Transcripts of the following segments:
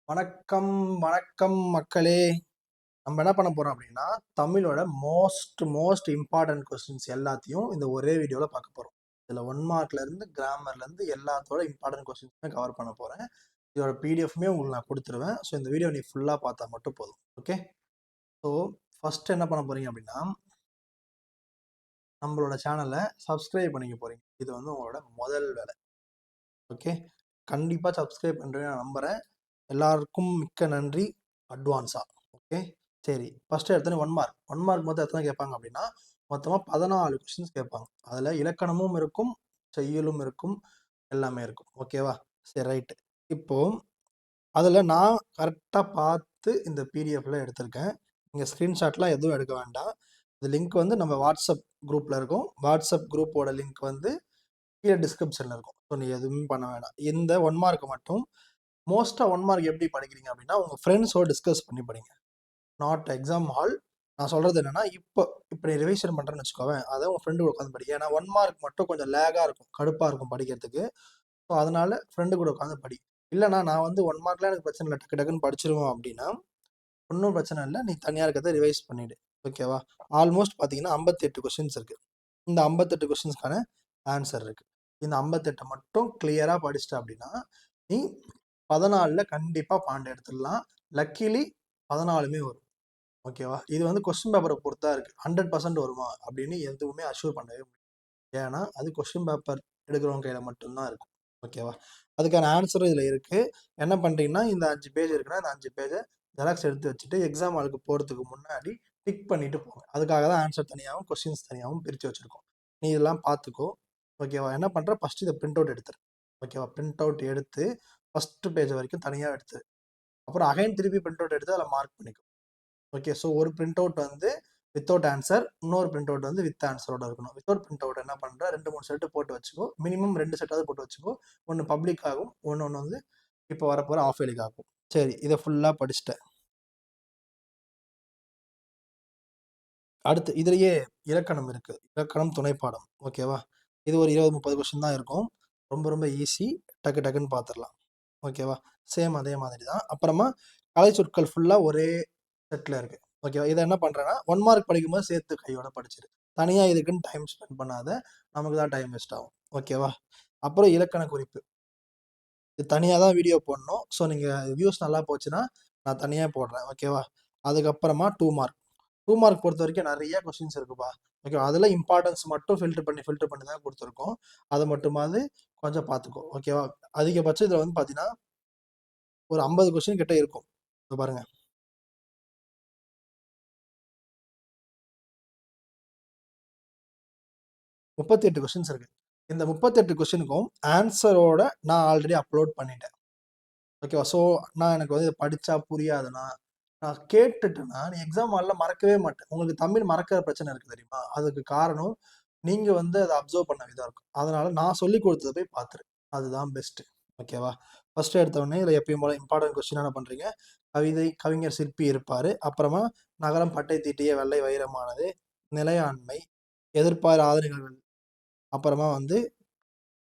வணக்கம், வணக்கம் மக்களே. நம்ம என்ன பண்ண போறோம் அப்படின்னா, தமிழோட மோஸ்ட் இம்பார்ட்டன்ட் கொஸ்டின்ஸ் எல்லாத்தையும் இந்த ஒரே வீடியோல பார்க்க போறோம். இதுல 1 மார்க்ல இருந்து கிராமர்ல இருந்து எல்லாத்தோட இம்பார்ட்டன்ட் கொஸ்டின்ஸுமே கவர் பண்ண போறேன். இதோட பிடிஎஃப்மே உங்களுக்கு நான் கொடுத்துருவேன். ஸோ இந்த வீடியோ நீ ஃபுல்லா பார்த்தா மட்டும் போதும். ஓகே. ஸோ ஃபர்ஸ்ட் என்ன பண்ண போறீங்க அப்படின்னா, நம்மளோட சேனலை சப்ஸ்கிரைப் பண்ணிக்க போறீங்க. இது வந்து உங்களோட முதல் வேலை. ஓகே. கண்டிப்பா சப்ஸ்கிரைப் பண்றேன்னு நான் நம்புறேன். எல்லாருக்கும் மிக்க நன்றி அட்வான்ஸா. ஓகே. சரி, ஃபர்ஸ்ட் எடுத்தோன்னே 1 மார்க். 1 மார்க் மொத்தம் எத்தனை கேட்பாங்க அப்படின்னா, மொத்தமா 14 கொஸ்டின்ஸ் கேட்பாங்க. அதுல இலக்கணமும் இருக்கும், செய்யுளும் இருக்கும், எல்லாமே இருக்கும். ஓகேவா? சரி, ரைட். இப்போ அதுல நான் கரெக்டா பார்த்து இந்த பிடிஎஃப்ல எடுத்திருக்கேன். நீங்க ஸ்கிரீன்ஷாட்லாம் எதுவும் எடுக்க வேண்டாம். இந்த லிங்க் வந்து நம்ம வாட்ஸ்அப் குரூப்ல இருக்கும். வாட்ஸ்அப் குரூப்போட லிங்க் வந்து கீழே டிஸ்கிரிப்ஷன்ல இருக்கும். ஸோ நீ எதுவும் பண்ண வேண்டாம். இந்த 1 மார்க் மட்டும் மோஸ்டா 1 மார்க் எப்படி படிக்கிறீங்க அப்படின்னா, உங்க ஃப்ரெண்ட்ஸோட டிஸ்கஸ் பண்ணி படிங்க. Not exam hall. நான் சொல்றது என்னன்னா, இப்போ நீ ரிவிஷன் பண்றேன்னு வச்சுக்கோவேன், அதை உங்க ஃப்ரெண்டு கூட உட்காந்து படிக்க. ஏன்னா 1 மார்க் மட்டும் கொஞ்சம் லேகா இருக்கும், கடுப்பா இருக்கும் படிக்கிறதுக்கு. ஸோ அதனால ஃப்ரெண்டு கூட உட்காந்து படி. இல்லைனா நான் வந்து 1 மார்க்ல எனக்கு பிரச்சனை இல்லை, டக்கு டக்குன்னு படிச்சிருவோம் அப்படின்னா ஒன்றும் பிரச்சனை இல்லை. நீ தனியாக இருக்கிறத ரிவைஸ் பண்ணிடு. ஓகேவா? ஆல்மோஸ்ட் பார்த்தீங்கன்னா 58 கொஸ்டின்ஸ் இருக்கு. இந்த 58 கொஸ்டின்ஸ்க்கான ஆன்சர் இருக்கு. இந்த 58 மட்டும் கிளியரா படிச்சிட்ட அப்படின்னா நீ 14ல கண்டிப்பா பாயிண்ட் எடுத்துடலாம். லக்கிலி 14மே வரும். ஓகேவா? இது வந்து கொஸ்டின் பேப்பரை பொறுத்தா இருக்கு. 100% வருமா அப்படின்னு எதுவுமே அஷ்யூர் பண்ணவே முடியாது. ஏன்னா அது கொஸ்டின் பேப்பர் எடுக்கிறவங்க கையில மட்டும்தான் இருக்கும். ஓகேவா? அதுக்கான ஆன்சரும் இதுல இருக்கு. என்ன பண்றீங்கன்னா, இந்த 5 பேஜ் இருக்குன்னா இந்த 5 பேஜை ஜெராக்ஸ் எடுத்து வச்சுட்டு எக்ஸாம் ஹாலுக்கு போறதுக்கு முன்னாடி டிக் பண்ணிட்டு போங்க. அதுக்காக தான் ஆன்சர் தனியாகவும் கொஸ்டின்ஸ் தனியாகவும் பிரித்து வச்சிருக்கோம். நீ இதெல்லாம் பார்த்துக்கோ. ஓகேவா? என்ன பண்ற, ஃபர்ஸ்ட் இதை பிரிண்ட் அவுட் எடுத்துரு. ஓகேவா? பிரிண்ட் அவுட் எடுத்து ஃபர்ஸ்ட் பேஜ் வரைக்கும் தனியாக எடுத்து, அப்புறம் அகைன் திருப்பி பிரிண்ட் அவுட் எடுத்து அதில் மார்க் பண்ணிக்கோ. ஓகே. ஸோ ஒரு பிரிண்ட் அவுட் வந்து வித்தவுட் ஆன்சர், இன்னொரு பிரிண்ட் அவுட் வந்து வித் ஆன்சரோட இருக்கணும். வித்தவுட் பிரிண்ட் அவுட் என்ன பண்ற, 2-3 செட்டு போட்டு வச்சுக்கோ. மினிமம் 2 செட்டாவது போட்டு வச்சுக்கோ. ஒன்று பப்ளிக் ஆகும், ஒன்று வந்து இப்போ வரப்போற ஆஃப் இயர்லிக்கு ஆகும். சரி, இதை ஃபுல்லா படிச்சுட்டேன். அடுத்து இதுலயே இலக்கணம் இருக்கு. இலக்கணம் துணைப்பாடம். ஓகேவா? இது ஒரு 20-30 கொஸ்டின் தான் இருக்கும். ரொம்ப ரொம்ப ஈஸி. டக்கு டக்குன்னு பார்த்துடலாம். ஓகேவா? சேம் அதே மாதிரி தான். அப்புறமா கலை சொற்கள் ஃபுல்லா ஒரே செட்ல இருக்கு. ஓகேவா? இதை என்ன பண்றேன்னா 1 மார்க் படிக்கும்போது சேர்த்து கையோட படிச்சிரு. தனியா இதுக்குன்னு டைம் ஸ்பெண்ட் பண்ணாத. நமக்கு தான் டைம் வேஸ்ட் ஆகும். ஓகேவா? அப்புறம் இலக்கண குறிப்பு. இது தனியா தான் வீடியோ போடணும். ஸோ நீங்க வியூஸ் நல்லா போச்சுன்னா நான் தனியா போடுறேன். ஓகேவா? அதுக்கப்புறமா 2 மார்க். 2 மார்க் பொறுத்த வரைக்கும் நிறைய கொஸ்டின்ஸ் இருக்குப்பா. ஓகே, அதுல இம்பார்ட்டன்ஸ் மட்டும் ஃபில்டர் பண்ணி தான் கொடுத்துருக்கோம். அதை மட்டுமாவது கொஞ்சம் பார்த்துக்கோ. ஓகேவா? அதிகபட்சம் இதுல வந்து பாத்தீங்கன்னா ஒரு 50 கொஸ்டின் கிட்ட இருக்கும். பாருங்க, 38 கொஸ்டின்ஸ் இருக்கு. இந்த 38 கொஸ்டினுக்கும் ஆன்சரோட நான் ஆல்ரெடி அப்லோட் பண்ணிட்டேன். ஓகேவா? ஸோ நான் எனக்கு வந்து படிச்சா புரியாதுன்னா நான் கேட்டுட்டேன்னா நீ எக்ஸாம் ஹாலில் மறக்கவே மாட்டேன். உங்களுக்கு தமிழ் மறக்கிற பிரச்சனை இருக்கு தெரியுமா? அதுக்கு காரணம் நீங்க வந்து அதை அப்சர்வ் பண்ண விதம் இருக்கும். அதனால நான் சொல்லி கொடுத்ததை போய் பார்த்துரு. அதுதான் பெஸ்ட். ஓகேவா? ஃபர்ஸ்ட் எடுத்த உடனே இதில் எப்பயும் போல இம்பார்ட்டன்ட் கொஸ்டின் என்ன பண்றீங்க? கவிஞர் சிற்பி இருப்பாரு. அப்புறமா நகரம் பட்டை தீட்டிய வெள்ளை வைரமானது, நிலையாண்மை, எதிர்பாராத நிகழ்வுகள், அப்புறமா வந்து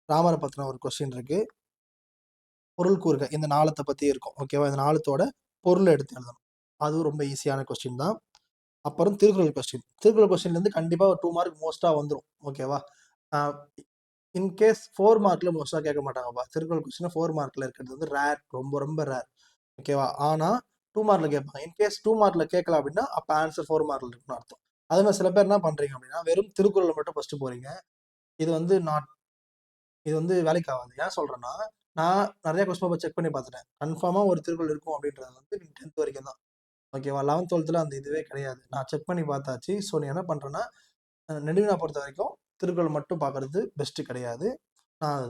ராமரை பத்தின ஒரு கொஸ்டின் இருக்கு. பொருள் கூறுக, இந்த நாளத்தை பத்தி இருக்கும். ஓகேவா? இந்த நாளத்தோட பொருள் எடுத்து எழுதணும். அதுவும் ரொம்ப ஈஸியான கொஸ்டின் தான். அப்புறம் திருக்குறள் கொஸ்டின். திருக்குறள் கொஸ்டின்ல இருந்து கண்டிப்பா ஒரு 2 மார்க் மோஸ்டா வந்துடும். ஓகேவா? இன்கேஸ் 4 மார்க்ல மோஸ்டா கேட்க மாட்டாங்கப்பா. திருக்குறள் கொஸ்டின் 4 மார்க்ல இருக்கிறது வந்து ரேர், ரொம்ப ரொம்ப ரேர். ஓகேவா? ஆனா 2 மார்க்ல கேட்பாங்க. இன்கேஸ் 2 மார்க்ல கேட்கல அப்படின்னா அப்ப ஆன்சர் 4 மார்க்ல இருக்குன்னு அர்த்தம். அதே மாதிரி சில பேர் என்ன பண்றீங்க அப்படின்னா வெறும் திருக்குறள் மட்டும் ஃபர்ஸ்ட் போறீங்க. இது வந்து இது வந்து வேலைக்கு ஆகாது. ஏன் சொல்றேன்னா, நான் நிறைய கொஸ்டின் பேப்பர் செக் பண்ணி பார்த்துட்டேன். கன்ஃபார்மா ஒரு திருக்குறள் இருக்கும் அப்படின்றது வந்து நீங்க 10th வரைக்கும் தான். ஓகேவா? 11th 12th அந்த இதுவே கிடையாது. நான் செக் பண்ணி பார்த்தாச்சு. ஸோ நீ என்ன பண்றேன்னா, நெடுவினா பொறுத்த வரைக்கும் திருக்குறள் மட்டும் பார்க்கறது பெஸ்ட் கிடையாது. நான்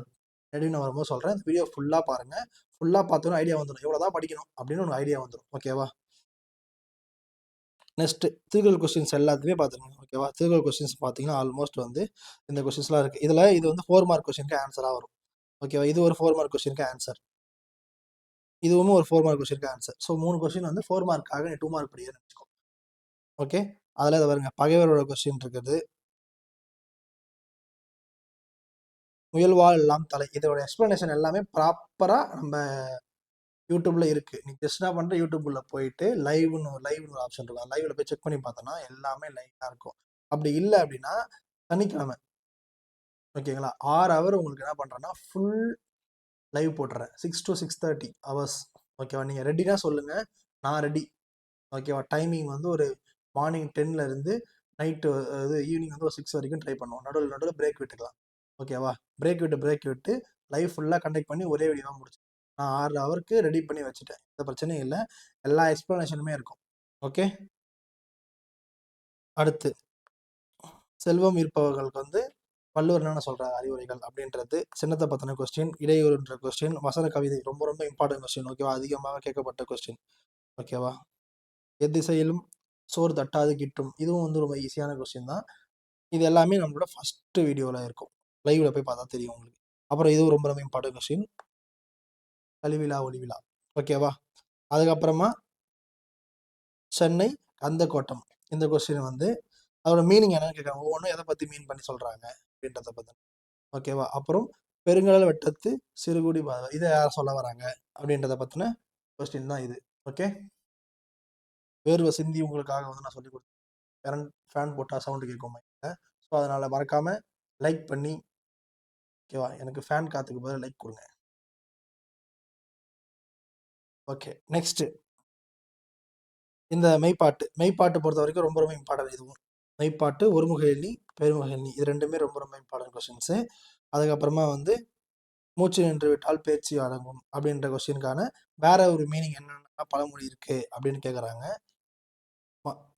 நெடுவினா வரும்போது சொல்றேன். இந்த வீடியோ ஃபுல்லா பாருங்க. ஃபுல்லா பார்த்தோன்னா ஐடியா வந்துடும். இவ்வளவுதான் படிக்கணும் அப்படின்னு ஒரு ஐடியா வந்துடும். ஓகேவா? நெக்ஸ்ட் திருக்குறள் கொஸ்டின்ஸ் எல்லாத்தையுமே பார்த்துருங்க. ஓகேவா? திருக்குறள் கொஸ்டின்ஸ் பார்த்தீங்கன்னா ஆல்மோஸ்ட் வந்து இந்த கொஸ்டின்ஸ்லாம் இருக்கு. இது வந்து 4 மார்க் கொஸ்டினுக்கு ஆன்சரா வரும். ஓகேவா? இது ஒரு 4 மார்க் கொஸ்டினுக்கு ஆன்சர். இதுவும் ஒரு 4 மார்க் கொஸ்டினுக்கு ஆன்சர். ஸோ 3 கொஸ்டின் வந்து 4 மார்க்காக நீ 2 மார்க் படிக்கிறேன்னு வச்சுக்கோ. ஓகே. அதில் இதை பாருங்க, பகைவரோட கொஸ்டின் இருக்குது. முயல்வாள் எல்லாம் தலை, இதோட எக்ஸ்பிளனேஷன் எல்லாமே ப்ராப்பரா நம்ம யூடியூப்ல இருக்கு. நீ ஜஸ்ட் என்ன பண்ற, யூடியூப்ல போயிட்டு லைவ்னு ஒரு ஆப்ஷன் இருக்கும். லைவ்ல போய் செக் பண்ணி பார்த்தோம்னா எல்லாமே லைவா இருக்கும். அப்படி இல்ல அப்படின்னா சனிக்கிழமை ஓகேங்களா 6 ஹவர் உங்களுக்கு என்ன பண்றேன்னா ஃபுல் லைவ் போட்டுறேன். 6 to 6:30 ஹவர்ஸ். ஓகேவா? நீங்க ரெடினா சொல்லுங்க. நான் ரெடி. ஓகேவா? டைமிங் வந்து ஒரு மார்னிங் 10ல இருந்து நைட்டு இது ஈவினிங் வந்து ஒரு 6 வரைக்கும் ட்ரை பண்ணுவோம். நடுவில் நடுவில் பிரேக் விட்டுக்கலாம். ஓகேவா? பிரேக் விட்டு லைவ் ஃபுல்லாக கண்டக்ட் பண்ணி ஒரே வீடியோ தான் முடிச்சேன். நான் 6 ஹவருக்கு ரெடி பண்ணி வச்சுட்டேன். எந்த பிரச்சனையும் இல்லை. எல்லா எக்ஸ்பிளனேஷனுமே இருக்கும். ஓகே. அடுத்து செல்வம் இருப்பவர்களுக்கு வந்து வள்ளுவர் என்ன சொல்றாரு அறிவுரைகள் அப்படின்றது, சின்னத்தை பத்தின கொஸ்டின், இடையூறுன்ற கொஸ்டின், வசன கவிதை ரொம்ப ரொம்ப இம்பார்ட்டன்ட் கொஸ்டின். ஓகேவா? அதிகமாக கேட்கப்பட்ட கொஸ்டின். ஓகேவா? எத்திசையிலும் சோறு தட்டாது கிட்டும், இதுவும் வந்து ரொம்ப ஈஸியான கொஸ்டின் தான். இது எல்லாமே நம்மளோட ஃபர்ஸ்ட் வீடியோவில் இருக்கும். லைவ்ல போய் பார்த்தா தெரியும் உங்களுக்கு. அப்புறம் இதுவும் ரொம்ப ரொம்ப இம்பார்ட்டன்ட் கொஸ்டின், கழிவிழா ஒளிவிழா. ஓகேவா? அதுக்கப்புறமா சென்னை அந்த கோட்டம். இந்த கொஸ்டின் வந்து அதோட மீனிங் என்னன்னு கேட்குறாங்க. ஒவ்வொன்றும் எதை பற்றி மீன் பண்ணி சொல்கிறாங்க அப்படின்றத பற்றி. ஓகேவா? அப்புறம் பெருங்கடல் வெட்டத்து சிறுகுடி பாதை, இதை யார் சொல்ல வராங்க அப்படின்றத பற்றின கொஸ்டின் தான் இது. ஓகே. வேர்வை சிந்தி உங்களுக்காக வந்து நான் சொல்லி கொடுத்தேன். ஃபேன் போட்டால் சவுண்டு கேட்கும். ஸோ அதனால் மறக்காமல் லைக் பண்ணி ஓகேவா, எனக்கு ஃபேன் காற்றுக்கு பதில் லைக் கொடுங்க. ஓகே. நெக்ஸ்ட்டு இந்த மெய்ப்பாட்டு பொறுத்த வரைக்கும் ரொம்ப ரொம்ப இம்பார்ட்டன்ட். இதுவும் மெய்ப்பாட்டு, ஒருமுக எண்ணி, பெருமுக எண்ணி, இது ரெண்டுமே ரொம்ப ரொம்ப இம்பார்ட்டன்ட் கொஸ்டின்ஸு. அதுக்கப்புறமா வந்து மூச்சு நின்று விட்டால் பேச்சு அடங்கும் அப்படின்ற கொஸ்டினுக்கான வேற ஒரு மீனிங் என்னென்ன பழமொழி இருக்கு அப்படின்னு கேட்குறாங்க.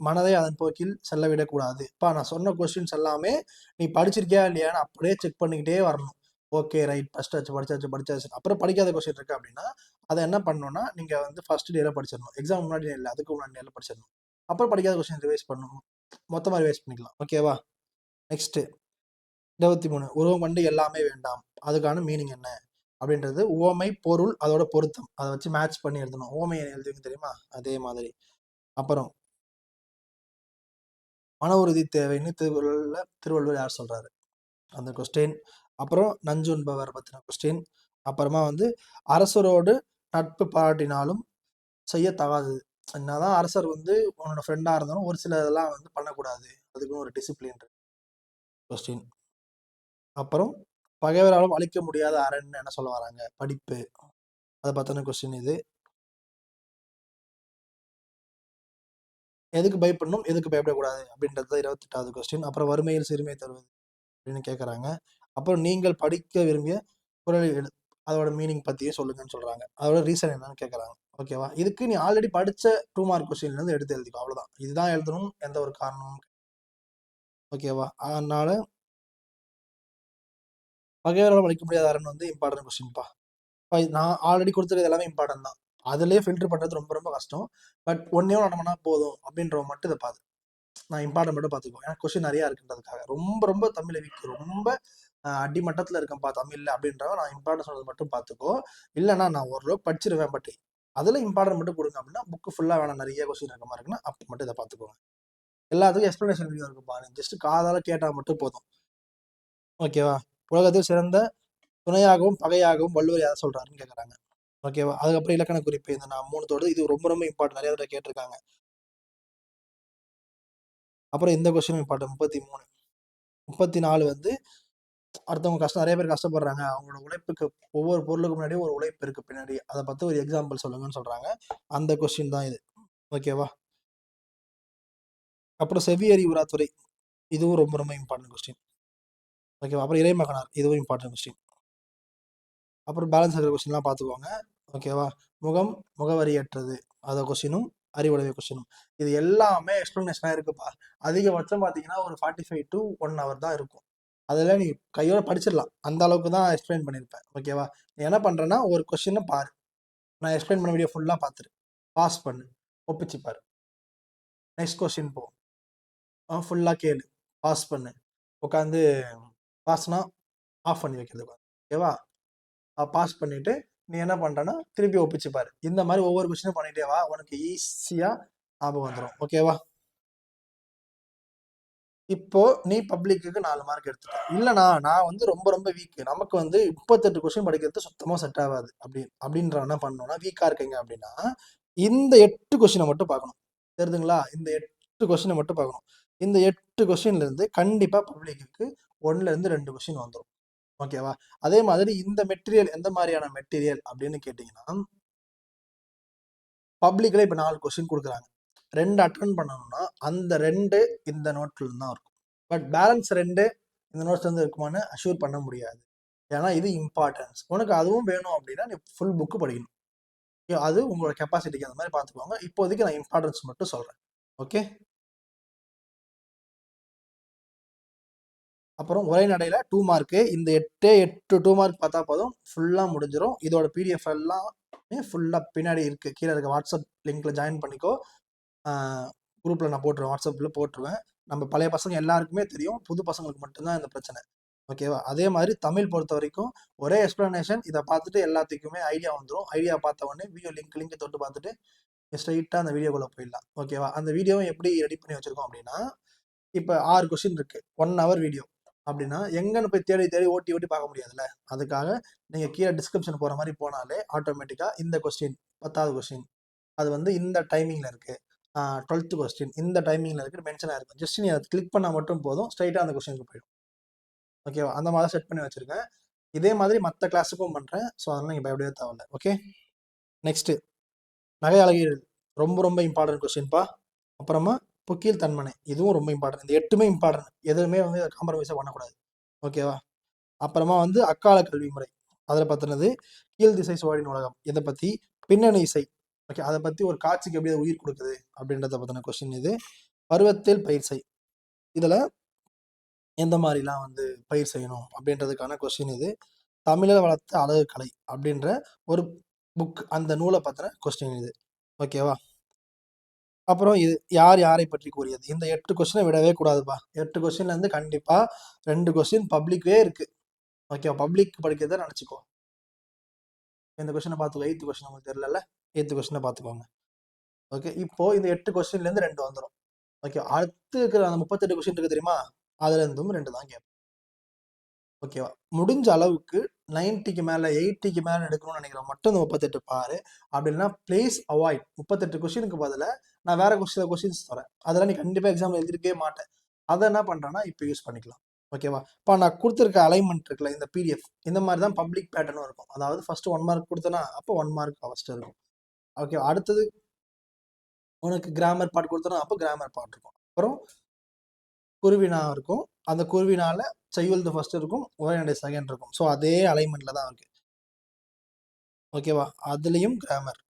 மனதை அதன் போக்கில் செல்ல விடக்கூடாது. இப்போ நான் சொன்ன கொஸ்டின்ஸ் எல்லாமே நீ படிச்சிருக்கியா இல்லையான்னு அப்படியே செக் பண்ணிக்கிட்டே வரணும். ஓகே ரைட், படிச்சாச்சு. அப்புறம் படிக்காத கொஸ்டின் இருக்கு அப்படின்னா அதை என்ன பண்ணணும்னா நீங்க வந்து ஃபர்ஸ்ட் டேல படிச்சிடணும். எக்ஸாம் முன்னாடி இல்லை, அதுக்கு முன்னாடி டேல படிச்சிடணும். அப்புறம் படிக்காத கொஸ்டின் ரிவைஸ் பண்ணணும். மொத்தமாக ரிவைஸ் பண்ணிக்கலாம். ஓகேவா? நெக்ஸ்ட் 23 உருவம் கண்டு எல்லாமே வேண்டாம், அதுக்கான மீனிங் என்ன அப்படின்றது உவமை பொருள் அதோட பொருத்தம் அதை வச்சு மேட்ச் பண்ணி எழுதணும். உவமை எழுதுவீங்க தெரியுமா, அதே மாதிரி. அப்புறம் மன உறுதி தேவைன்னு திருவள்ளுவர் யார் சொல்றாரு அந்த கொஸ்டின். அப்புறம் நஞ்சுண்பவர் பத்தின கொஸ்டின். அப்புறமா வந்து அரசரோடு நட்பு பாராட்டினாலும் செய்யத்தகாதது. என்னதான் அரசர் வந்து உன்னோட ஃப்ரெண்டா இருந்தாலும் ஒரு சில இதெல்லாம் வந்து பண்ணக்கூடாது, அதுக்கும் ஒரு டிசிப்ளின் கொஸ்டின். அப்புறம் பகைவராலும் அழிக்க முடியாத அரண் என்ன சொல்ல வராங்க, படிப்பு. அதை பத்தின கொஸ்டின் இது. எதுக்கு பயப்படணும் எதுக்கு பயப்படக்கூடாது அப்படின்றது 28வது கொஸ்டின். அப்புறம் வறுமையில் சிறுமை தருவது அப்படின்னு கேட்குறாங்க. அப்புறம் நீங்கள் படிக்க விரும்பிய குரல் அதோட மீனிங் பற்றியே சொல்லுங்கன்னு சொல்கிறாங்க. அதோட ரீசன் என்னன்னு கேட்குறாங்க. ஓகேவா? இதுக்கு நீ ஆல்ரெடி படித்த 2 மார்க் கொஸ்டின்லேருந்து எடுத்து எழுதிக்கோ, அவ்வளோதான். இதுதான் எழுதணும், எந்த ஒரு காரணமும். ஓகேவா? அதனால பகைவரால் அளிக்க முடியாத அரண் வந்து இம்பார்ட்டன்ட் கொஸ்டின்ப்பா. நான் ஆல்ரெடி கொடுத்துருக்கிறது எல்லாமே இம்பார்ட்டன்ட் தான். அதுலேயே ஃபில்டர் பண்ணுறது ரொம்ப ரொம்ப கஷ்டம். பட் ஒன்றே ஒன்று பண்ணால் போதும் அப்படின்றவ மட்டும் இதை பார்த்து நான் இம்பார்ட்டன்ட் மட்டும் பார்த்துக்கோ. ஏன்னா கொஸ்டின் நிறையா இருக்குன்றதுக்காக. ரொம்ப ரொம்ப தமிழை வீக், ரொம்ப அடிமட்டத்தில் இருக்கேன்ப்பா தமிழில் அப்படின்றவ நான் இம்பார்ட்டன்ட் சொன்னது மட்டும் பார்த்துக்கோ. இல்லைனா நான் ஓரளவுக்கு படிச்சிருவேன், பட் அதில் இம்பார்ட்டன்ட் மட்டும் கொடுங்க அப்படின்னா புக்கு ஃபுல்லாக வேணாம், நிறைய கொஸ்டின் இருக்க மாதிரி இருக்குன்னா அப்போ மட்டும் இதை பார்த்துக்கோங்க. எல்லாத்துக்கும் எக்ஸ்ப்ளனேஷன் வீடியோ இருக்குப்பா, ஜஸ்ட் காதால் கேட்டால் மட்டும் போதும். ஓகேவா? உலகத்தில் சிறந்த துணையாகவும் பகையாகவும் வள்ளுவர் யாரை சொல்றாருன்னு கேட்குறாங்க. ஓகேவா? அதுக்கப்புறம் இலக்கண குறிப்பு இந்த நான் 3 தோடு, இது ரொம்ப ரொம்ப இம்பார்ட்டன்ட், நிறைய தடவை கேட்டிருக்காங்க. அப்புறம் இந்த கொஸ்டின் இம்பார்ட்டன்ட் 33. 34 வந்து அடுத்தவங்க கஷ்டம், நிறைய பேர் கஷ்டப்படுறாங்க, அவங்களோட உழைப்புக்கு ஒவ்வொரு பொருளுக்கு முன்னாடியும் ஒரு உழைப்பு இருக்கு பின்னாடி, அதை பற்றி ஒரு எக்ஸாம்பிள் சொல்லுங்கன்னு சொல்றாங்க. அந்த கொஸ்டின் தான் இது. ஓகேவா? அப்புறம் செவியறி உராத்துறை, இதுவும் ரொம்ப ரொம்ப இம்பார்ட்டன்ட் கொஸ்டின். ஓகேவா? அப்புறம் இறைமகனார், இதுவும் இம்பார்ட்டன்ட் கொஸ்டின். அப்புறம் பேலன்ஸ் இருக்கிற கொஸ்டின்லாம் பார்த்துக்கோங்க. ஓகேவா? முகவரியற்றது அதை கொஸ்டினும், அறிவுடைய கொஸ்டினும், இது எல்லாமே எக்ஸ்பிளனேஷனாக இருக்குப்பா. அதிகபட்சம் பார்த்தீங்கன்னா ஒரு 45 to 1 hour தான் இருக்கும். அதில் நீ கையோட படிச்சிடலாம், அந்த அளவுக்கு தான் எக்ஸ்பிளைன் பண்ணியிருப்பேன். ஓகேவா? நீ என்ன பண்ணுறேன்னா ஒரு கொஸ்டினை பாரு, நான் எக்ஸ்பிளைன் பண்ண வீடியோ ஃபுல்லாக பார்த்துரு, பாஸ் பண்ணு, ஒப்பிச்சு பாரு, நெக்ஸ்ட் கொஸ்டின் போ, ஃபுல்லாக கேளு, பாஸ் பண்ணு, உட்காந்து பாஸ்னா ஆஃப் பண்ணி வைக்கிறது. ஓகேவா? பாஸ் பண்ணிட்டு நீ என்ன பண்றேன்னா திருப்பி ஒப்பிச்சு பாரு. இந்த மாதிரி ஒவ்வொரு கொஸ்டினும் பண்ணிட்டே வா, உனக்கு ஈஸியா ஞாபகம் வந்துடும். ஓகேவா? இப்போ நீ பப்ளிக்கு 4 மார்க் எடுத்துட்ட. இல்லனா நான் வந்து ரொம்ப ரொம்ப வீக். நமக்கு வந்து 38 கொஸ்டின் படிக்கிறது சுத்தமா செட் ஆகாது. அப்படின்றவன் என்ன பண்ணணும்னா, வீக்கா இருக்கீங்க அப்படின்னா, இந்த 8 கொஸ்டினை மட்டும் பார்க்கணும். தெரியுதுங்களா? இந்த 8 கொஸ்டினை மட்டும் பார்க்கணும். இந்த 8 கொஸ்டின்ல இருந்து கண்டிப்பா பப்ளிக்கு 1ல இருந்து 2 கொஸ்டின் வந்துரும். ஓகேவா? அதே மாதிரி இந்த மெட்டீரியல் எந்த மாதிரியான மெட்டீரியல் அப்படின்னு கேட்டீங்கன்னா, பப்ளிக்ல இப்ப 4 கொஸ்டின் குடுக்குறாங்க. 2 அட்டெண்ட் பண்ணணும்னா, அந்த 2 இந்த நோட்ல இருந்து தான் இருக்கும். பட் பேலன்ஸ் 2 இந்த நோட்ஸ்ல இருந்து இருக்குமான்னு அஷ்யூர் பண்ண முடியாது. ஏன்னா இது இம்பார்ட்டன்ஸ். உனக்கு அதுவும் வேணும் அப்படின்னா, நீ ஃபுல் புக் படிக்கணும். அது உங்களோட கெப்பாசிட்டிக்கு அந்த மாதிரி பார்த்துக்கோங்க. இப்போதைக்கு நான் இம்பார்ட்டன்ஸ் மட்டும் சொல்றேன். ஓகே? அப்புறம் உரைநடையில 2 மார்க்கு. இந்த 8 2 மார்க் பார்த்தா போதும். ஃபுல்லா முடிஞ்சிரும். இதோட பிடிஎஃப் எல்லாம் ஃபுல்லா பின்னாடி இருக்கு. கீழ இருக்க வாட்ஸ்அப் லிங்க்ல ஜாயின் பண்ணிக்கோ. குரூப்ல நான் போட்டுருவேன். வாட்ஸ்அப்ல போட்டுருவேன். நம்ம பழைய பசங்க எல்லாருக்குமே தெரியும். புது பசங்களுக்கு மட்டும்தான் இந்த பிரச்சனை. ஓகேவா? அதே மாதிரி தமிழ் பொறுத்த வரைக்கும் ஒரே எக்ஸ்பிளனேஷன். இதை பார்த்துட்டு எல்லாத்துக்குமே ஐடியா வந்துடும். ஐடியா பார்த்த உடனே வீடியோ லிங்க் தொட்டு பார்த்துட்டு ஸ்ட்ரைட்டா அந்த வீடியோக்குள்ள போயிடலாம். ஓகேவா? அந்த வீடியோவை எப்படி ரெடி பண்ணி வச்சிருக்கோம் அப்படின்னா, இப்போ 6 கொஸ்டின் இருக்கு. 1 ஹவர் வீடியோ அப்படின்னா எங்கன்னு போய் தேடி தேடி ஓட்டி ஓட்டி பார்க்க முடியாதுல்ல. அதுக்காக நீங்க கீழே டிஸ்கிரிப்ஷன் போற மாதிரி போனாலே ஆட்டோமேட்டிக்கா இந்த கொஸ்டின் 10வது கொஸ்டின் அது வந்து இந்த டைமிங்ல இருக்கு. 12th கொஸ்டின் இந்த டைமிங்ல இருக்கு மென்ஷன் ஆயிருக்கும். ஜஸ்ட் நீ அதை கிளிக் பண்ணா மட்டும் போதும். ஸ்ட்ரைட்டா அந்த கொஸ்டினுக்கு போயிடும். ஓகேவா? அந்த மாதிரி செட் பண்ணி வச்சிருக்கேன். இதே மாதிரி மற்ற கிளாஸுக்கும் பண்றேன். ஸோ அதெல்லாம் நீங்க பயப்படவே தேவையில்ல. ஓகே? நெக்ஸ்ட் நகை அழகியல் ரொம்ப ரொம்ப இம்பார்ட்டன்ட் கொஸ்டின்ப்பா. அப்புறமா புக்கில் தன்மனை இதுவும் ரொம்ப இம்பார்ட்டன்ட். இந்த 8மே இம்பார்ட்டன்ட். எதுவுமே வந்து காம்ப்ரமைஸா பண்ணக்கூடாது. ஓகேவா? அப்புறமா வந்து அக்கால கல்வி முறை அதில் பத்தினது. கீழ் திசை சோழின் உலகம் இதை பத்தி. பின்னணி இசை ஓகே அதை பத்தி ஒரு காட்சிக்கு எப்படி உயிர் கொடுக்குது அப்படின்றத பத்தின கொஸ்டின் இது. பருவத்தில் பயிர் செய் இதுல எந்த மாதிரிலாம் வந்து பயிர் செய்யணும் அப்படின்றதுக்கான கொஸ்டின் இது. தமிழர் வளர்த்த அழகு கலை அப்படின்ற ஒரு புக் அந்த நூலை பத்தின கொஸ்டின் இது. ஓகேவா? அப்புறம் இது யார் யாரை பற்றி கூறியது. இந்த 8 கொஸ்டினை விடவே கூடாதுப்பா. 8 கொஸ்டின்ல இருந்து கண்டிப்பா 2 கொஸ்டின் பப்ளிக்கே இருக்கு. ஓகேவா? பப்ளிக் படிக்கிறத நினைச்சுக்கோ. இந்த கொஸ்டினை பார்த்துக்கோ. 8th கொஸ்டின் உங்களுக்கு தெரியல. 8th கொஸ்டினை பார்த்துக்கோங்க. ஓகே? இப்போ இந்த 8 கொஸ்டின்ல இருந்து 2 வந்துடும். ஓகே? அடுத்து இருக்கிற அந்த 38 கொஸ்டின் இருக்கு தெரியுமா? அதுல இருந்தும் 2 தான் கேட்பேன். ஓகேவா? முடிஞ்ச அளவுக்கு 90க்கு மேல 80க்கு மேல எடுக்கணும்னு நினைக்கிறேன் மட்டும் இந்த 38 பாரு. அப்படின்னா பிளேஸ் அவாய்ட் 38 கொஸ்டினுக்கு பதிலா நான் வேற கொஸ்டின்ஸ் தரேன். அதெல்லாம் நீ கண்டிப்பா எக்ஸாம்ல எழுதிருக்கவே மாட்டேன். அதை என்ன பண்றேன்னா இப்போ யூஸ் பண்ணிக்கலாம். ஓகேவா? இப்போ நான் கொடுத்துருக்க அலைன்மெண்ட் இருக்குல்ல இந்த பிடிஎஃப் இந்த மாதிரி தான் பப்ளிக் பேட்டர்னும் இருக்கும். அதாவது ஃபர்ஸ்ட் 1 மார்க் கொடுத்தனா அப்போ 1 மார்க் ஃபர்ஸ்ட் இருக்கும். ஓகே? அடுத்தது உனக்கு கிராமர் பார்ட் கொடுத்தனா அப்போ கிராமர் பார்ட் இருக்கும். அப்புறம் குருவினா இருக்கும். அந்த குருவினால செய்யுள்து ஃபர்ஸ்ட் இருக்கும். உரைநடை செகண்ட் இருக்கும். ஸோ அதே அலைன்மெண்ட்ல தான் இருக்கு. ஓகேவா? அதுலயும் கிராமர்.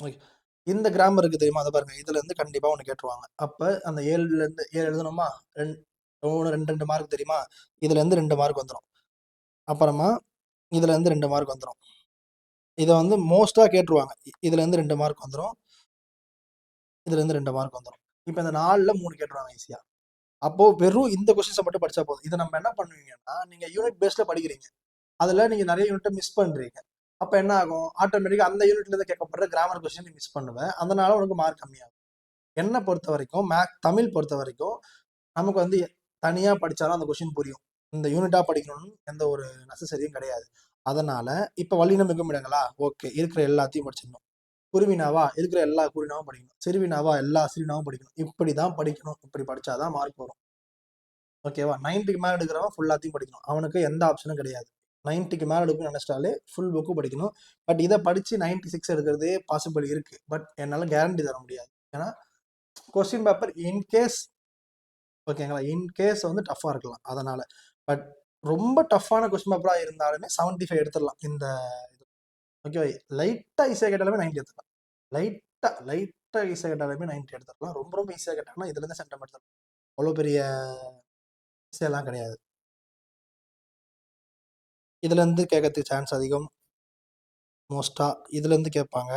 ஓகே. இந்த கிராமர் இருக்கு தெரியுமா? அதை பாருங்க. இதுல இருந்து கண்டிப்பா ஒன்று கேட்டுருவாங்க. அப்ப அந்த 7ல இருந்து 7 எழுதணுமா? 2 மார்க் தெரியுமா? இதுல இருந்து 2 மார்க் வந்துடும். அப்புறமா இதுல இருந்து 2 மார்க் வந்துடும். இதை வந்து மோஸ்டா கேட்டுருவாங்க. இதுல இருந்து 2 மார்க் வந்துடும். இதுல இருந்து 2 மார்க் வந்துடும். இப்போ இந்த 4ல 3 கேட்டுருவாங்க ஈஸியா. அப்போ வெறும் இந்த கொஸ்டின்ஸை மட்டும் படிச்சா போதும். இதை நம்ம என்ன பண்ணுவீங்கன்னா நீங்க யூனிட் பேஸ்ல படிக்கிறீங்க. அதுல நீங்க நிறைய யூனிட்டை மிஸ் பண்றீங்க. அப்ப என்ன ஆகும்? ஆட்டோமேட்டிக்கா அந்த யூனிட்ல இருந்து கேட்கப்படுற கிராமர் கொஸ்டின் நீ மிஸ் பண்ணுவேன். அதனால உனக்கு மார்க் கம்மியாகும். என்ன பொறுத்த வரைக்கும் தமிழ் பொறுத்த வரைக்கும் நமக்கு வந்து தனியா படிச்சாலும் அந்த கொஸ்டின் புரியும். இந்த யூனிட்டா படிக்கணும்னு எந்த ஒரு நெசசரியும் கிடையாது. அதனால இப்ப வல்லினம் மிகுமிடங்களா ஓகே இருக்கிற எல்லாத்தையும் படிச்சிடணும். குருவினாவா இருக்கிற எல்லா குருவினாவும் படிக்கணும். சிறுவினாவா எல்லா சிறுவினாவும் படிக்கணும். இப்படிதான் படிக்கணும். இப்படி படிச்சாதான் மார்க் வரும். ஓகேவா? 90க்கு மேல எடுக்கிறவன் ஃபுல்லாத்தையும் படிக்கணும். அவனுக்கு எந்த ஆப்ஷனும் கிடையாது. 90க்கு மேல எடுக்கணும்னு நினைச்சிட்டாலே ஃபுல் புக்கு படிக்கணும். பட் இதை படிச்சு 96 எடுக்கிறதே பாசிபிள் இருக்கு. பட் என்னால கேரண்டி தர முடியாது. ஏன்னா கொஸ்டின் பேப்பர் இன்கேஸ் ஓகேங்களா இன்கேஸ் வந்து டஃபா இருக்கலாம். அதனால பட் ரொம்ப டஃப்பான கொஸ்டின் பேப்பரா இருந்தாலுமே 75 எடுத்துடலாம். இந்த ஓகே லைட்டா ஈஸியா கேட்டாலுமே 90 எடுத்துடலாம். லைட்டா ஈஸியா கேட்டாலுமே 90 எடுத்துடலாம். ரொம்ப ரொம்ப ஈஸியா கேட்டாங்கன்னா இதுல இருந்து சென்டம் எடுத்துடலாம். அவ்வளவு பெரிய விஷயம்லாம் கிடையாது. இதுல இருந்து கேட்கறதுக்கு சான்ஸ் அதிகம். மோஸ்டா இதுல இருந்து கேட்பாங்க.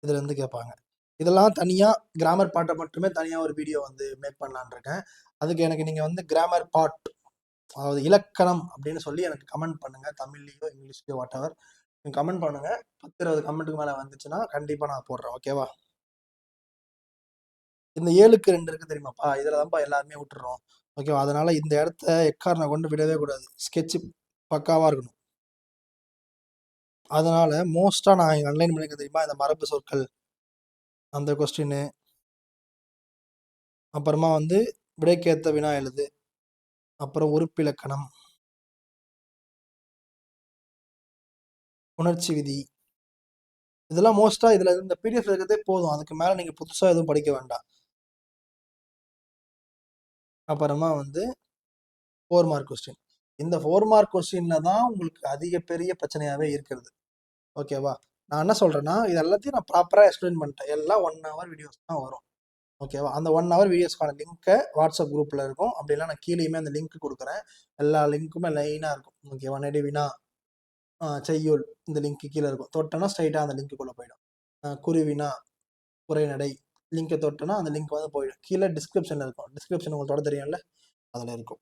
இதுல இருந்து கேட்பாங்க. இதெல்லாம் தனியா கிராமர் பார்ட்டை மட்டுமே தனியா ஒரு வீடியோ வந்து மேக் பண்ணலான்னு இருக்கேன். அதுக்கு எனக்கு நீங்க வந்து கிராமர் பார்ட் அதாவது இலக்கணம் அப்படின்னு சொல்லி எனக்கு கமெண்ட் பண்ணுங்க. தமிழ்லயோ இங்கிலீஷ்லயோ வாட் எவர் நீங்க கமெண்ட் பண்ணுங்க. 10 20 கமெண்ட்டுக்கு மேல வந்துச்சுன்னா கண்டிப்பா நான் போடுறேன். ஓகேவா? இந்த 7க்கு 2 இருக்கு தெரியுமாப்பா, இதில் தான்ப்பா எல்லாருமே விட்டுறோம். ஓகேவா? அதனால இந்த இடத்த எக்காரணை கொண்டு விடவே கூடாது. ஸ்கெட்சு பக்காவாக இருக்கணும். அதனால மோஸ்ட்டாக நான் இங்கே அன்லைன் பண்ணிக்க தெரியுமா, இந்த மரபு சொற்கள் அந்த கொஸ்டின்னு, அப்புறமா வந்து விடைக்கேற்ற வினா எழுது, அப்புறம் உறுப்பிலக்கணம், உணர்ச்சி விதி, இதெல்லாம் மோஸ்ட்டாக இதில் இந்த பிடிஎஃப் இருக்கிறதே போதும். அதுக்கு மேலே நீங்கள் புதுசாக எதுவும் படிக்க வேண்டாம். அப்புறமா வந்து 4 மார்க் கொஸ்டின். இந்த 4 மார்க் கொஸ்டினில் தான் உங்களுக்கு அதிக பெரிய பிரச்சனையாகவே இருக்கிறது. ஓகேவா? நான் என்ன சொல்கிறேன்னா, இது எல்லாத்தையும் நான் ப்ராப்பராக எக்ஸ்பிளைன் பண்ணிட்டேன். எல்லாம் 1 ஹவர் வீடியோஸ் தான் வரும். ஓகேவா? அந்த 1 ஹவர் வீடியோஸ்க்கான லிங்க்கை வாட்ஸ்அப் குரூப்பில் இருக்கும். அப்படிலாம் நான் கீழேயுமே அந்த லிங்க் கொடுக்குறேன். எல்லா லிங்க்குமே லைனாக இருக்கும். ஓகேவா? நெடுவினா, செய்யுள், இந்த லிங்க்கு கீழே இருக்கும். தொட்டோன்னா ஸ்ட்ரைட்டாக அந்த லிங்க்குள்ளே போயிடும். குருவினா, உரைநடை, லிங்கை தொட்டோன்னா அந்த லிங்க் வந்து போயிடும். கீழே டிஸ்கிரிப்ஷனில் இருக்கும். டிஸ்கிரிப்ஷன் உங்களுக்கு தொட தெரியும்ல, அதில் இருக்கும்.